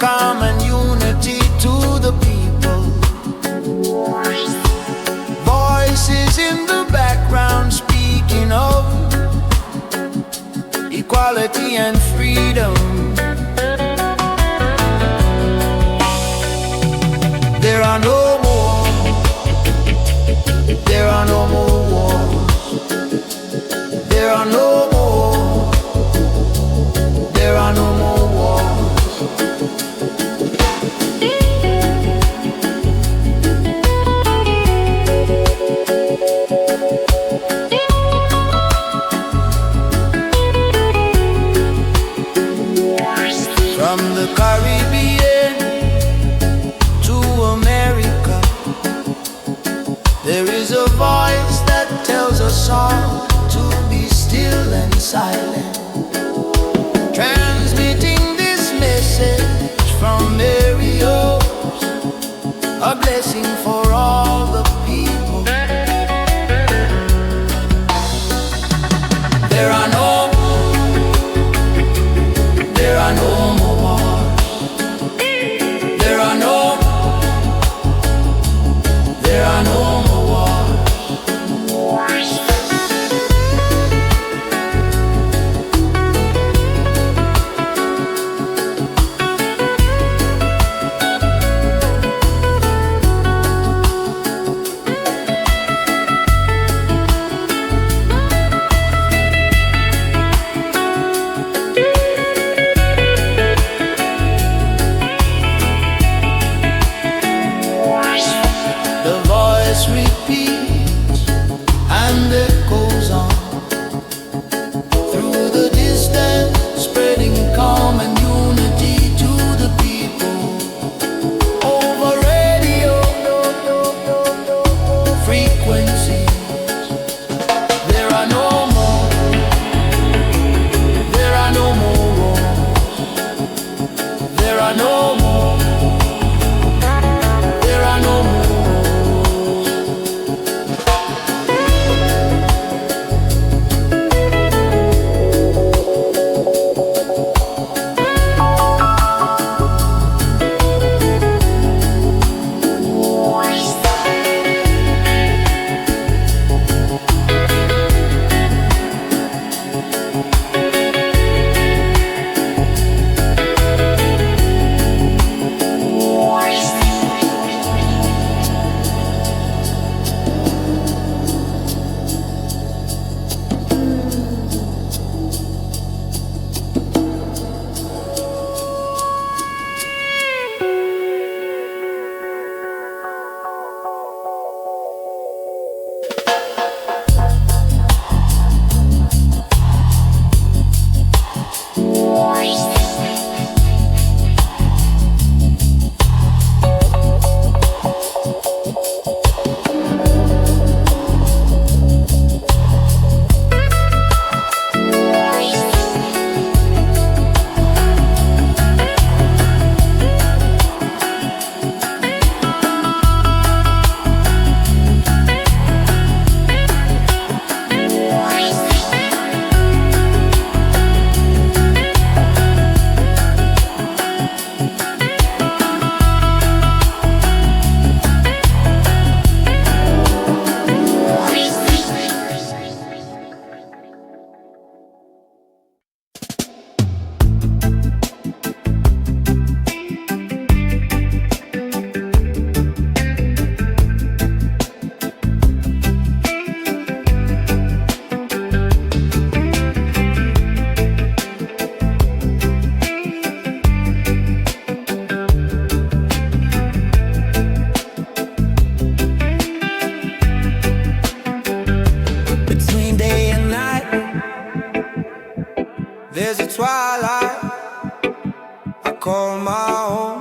common unity to the people. Voices in the background speaking of equality and freedom. There are no more, there are no more wars. There are no more, there are no more wars. From the Caribbean to America, there is a voice that tells us all to be still and silent, transmitting this message from Mario's, a blessing for all the people. There are no more wars. There are no more wars. The voice repeats and echoes on through the distance, spreading common unity to the people. Over radio frequencies, there are no more, there are no more wars. There are no more, there are no more. There's a twilight I call my own.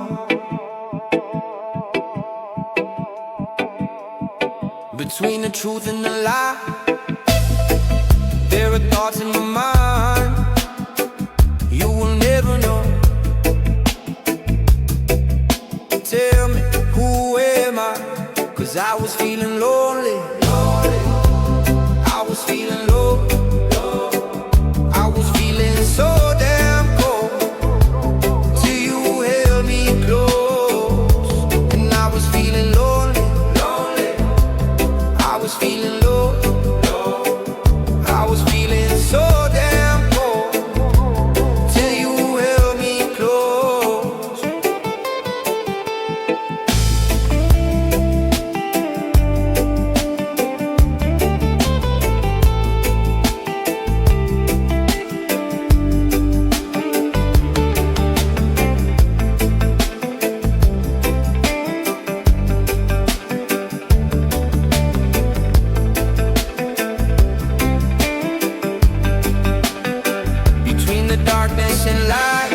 Between the truth and the lie, there are thoughts in my mind you will never know. Tell me, who am I? 'Cause I was feeling lonely, I was feeling low, I was feeling so damn cold, till you held me darkness and light,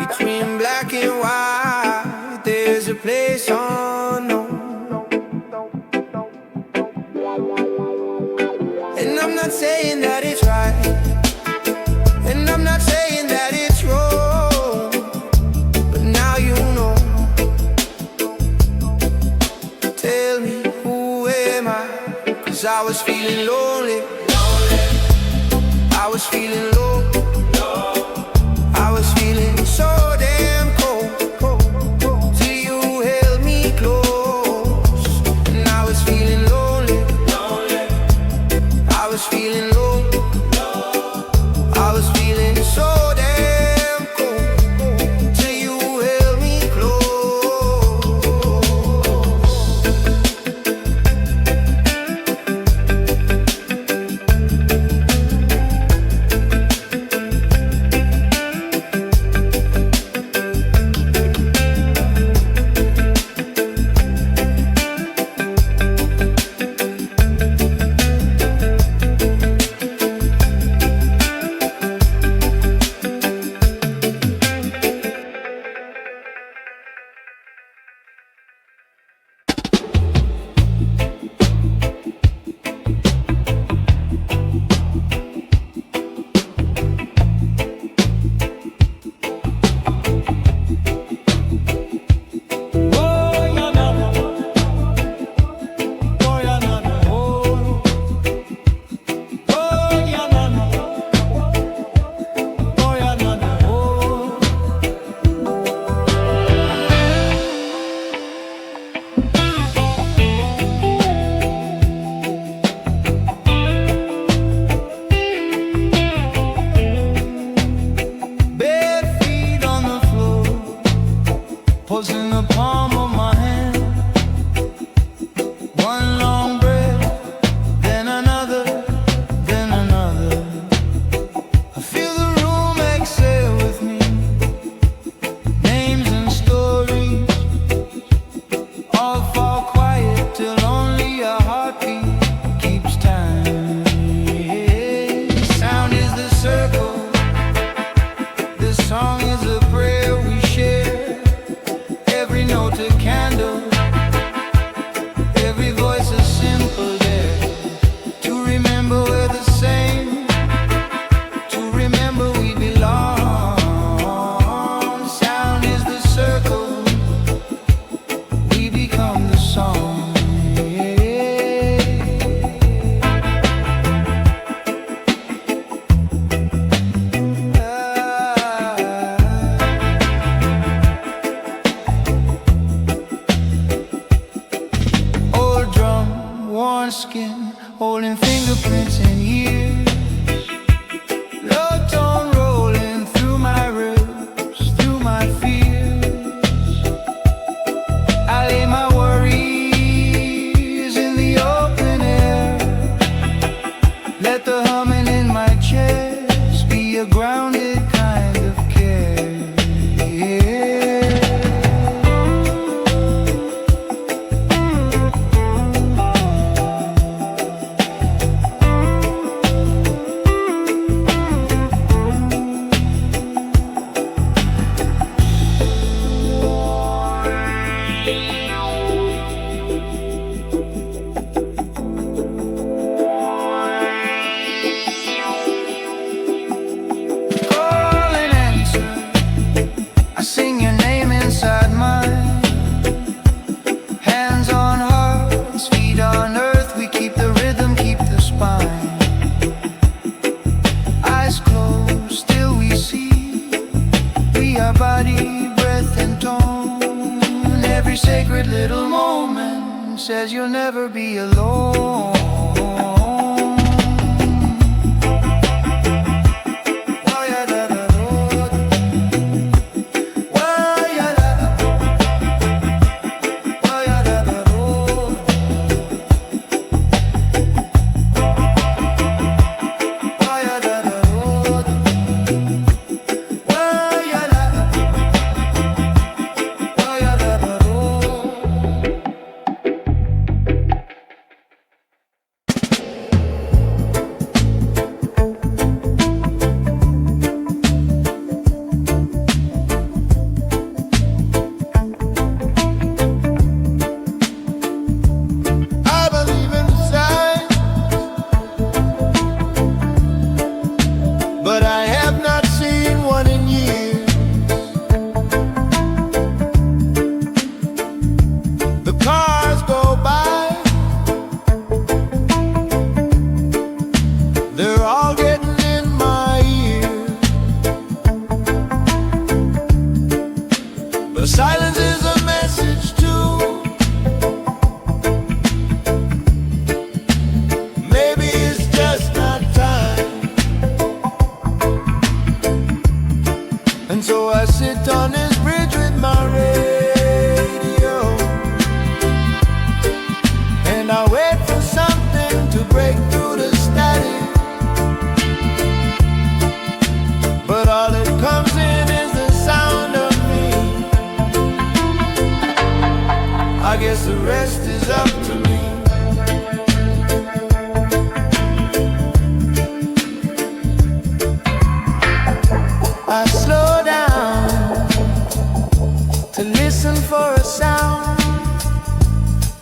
between black and white, there's a place unknown. And I'm not saying that it's right, and I'm not saying that it's wrong, but now you know. Tell me, who am I? 'Cause I was feeling lonely, I was feeling low, I was feeling so damn cold, till you held me close. And I was feeling lonely, I was feeling low, I was feeling so damn cold, till you held me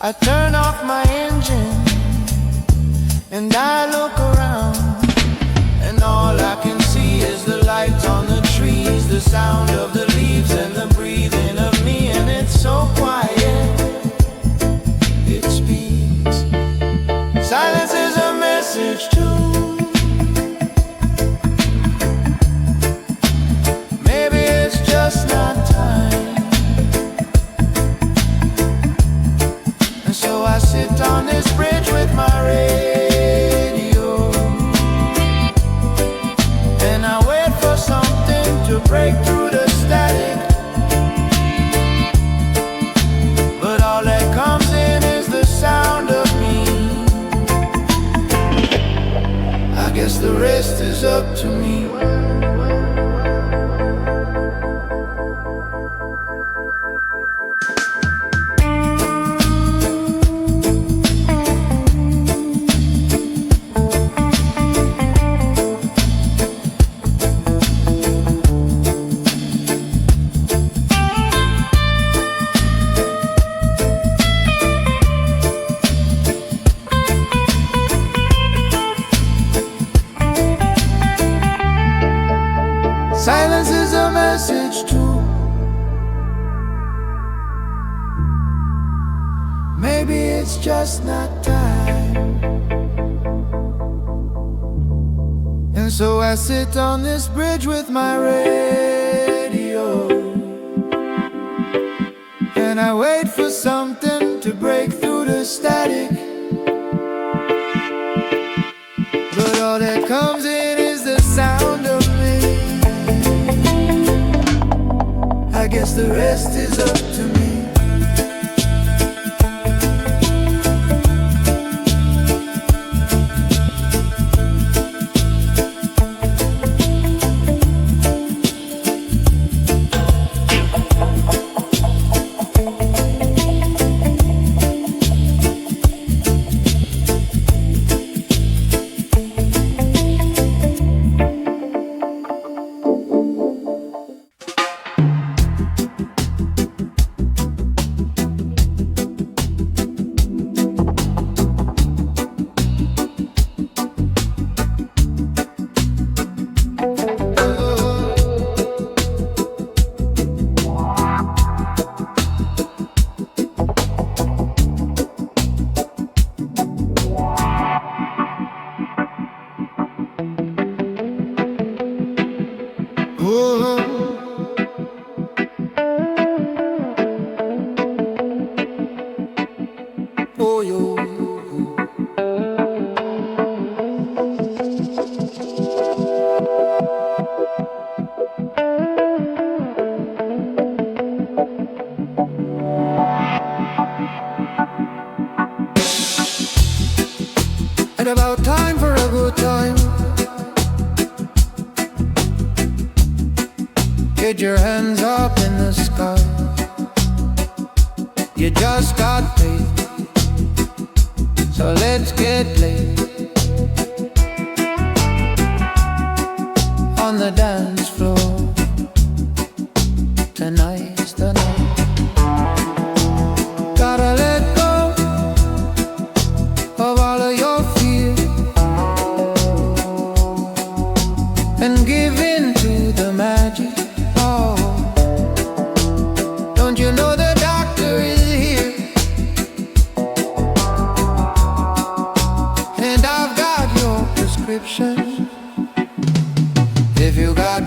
I turn off my engine and I look around, and all I can see is the lights on the trees, the sound of the leaves and the breathing of me, and it's so quiet, it speaks. Silence is a message too. Maybe it's just not time. And so I sit on this bridge with my radio, and I wait for something to break through the static. But all that comes in is the sound of me. I guess the rest is up to me. Silence is a message too. Maybe it's just not time. And so I sit on this bridge with my radio, and I wait for something to break through the static. But all that comes in is the sound of me. I guess the rest is up to me. Oh, yo. And about time for a good time. Get your hands up in the sky. You just got paid, so let's get laid on the dance floor. Tonight's the night. Gotta let go of all of your fear and give in to the magic. Oh, don't you know the doctor is here? And I've got your prescription. If you got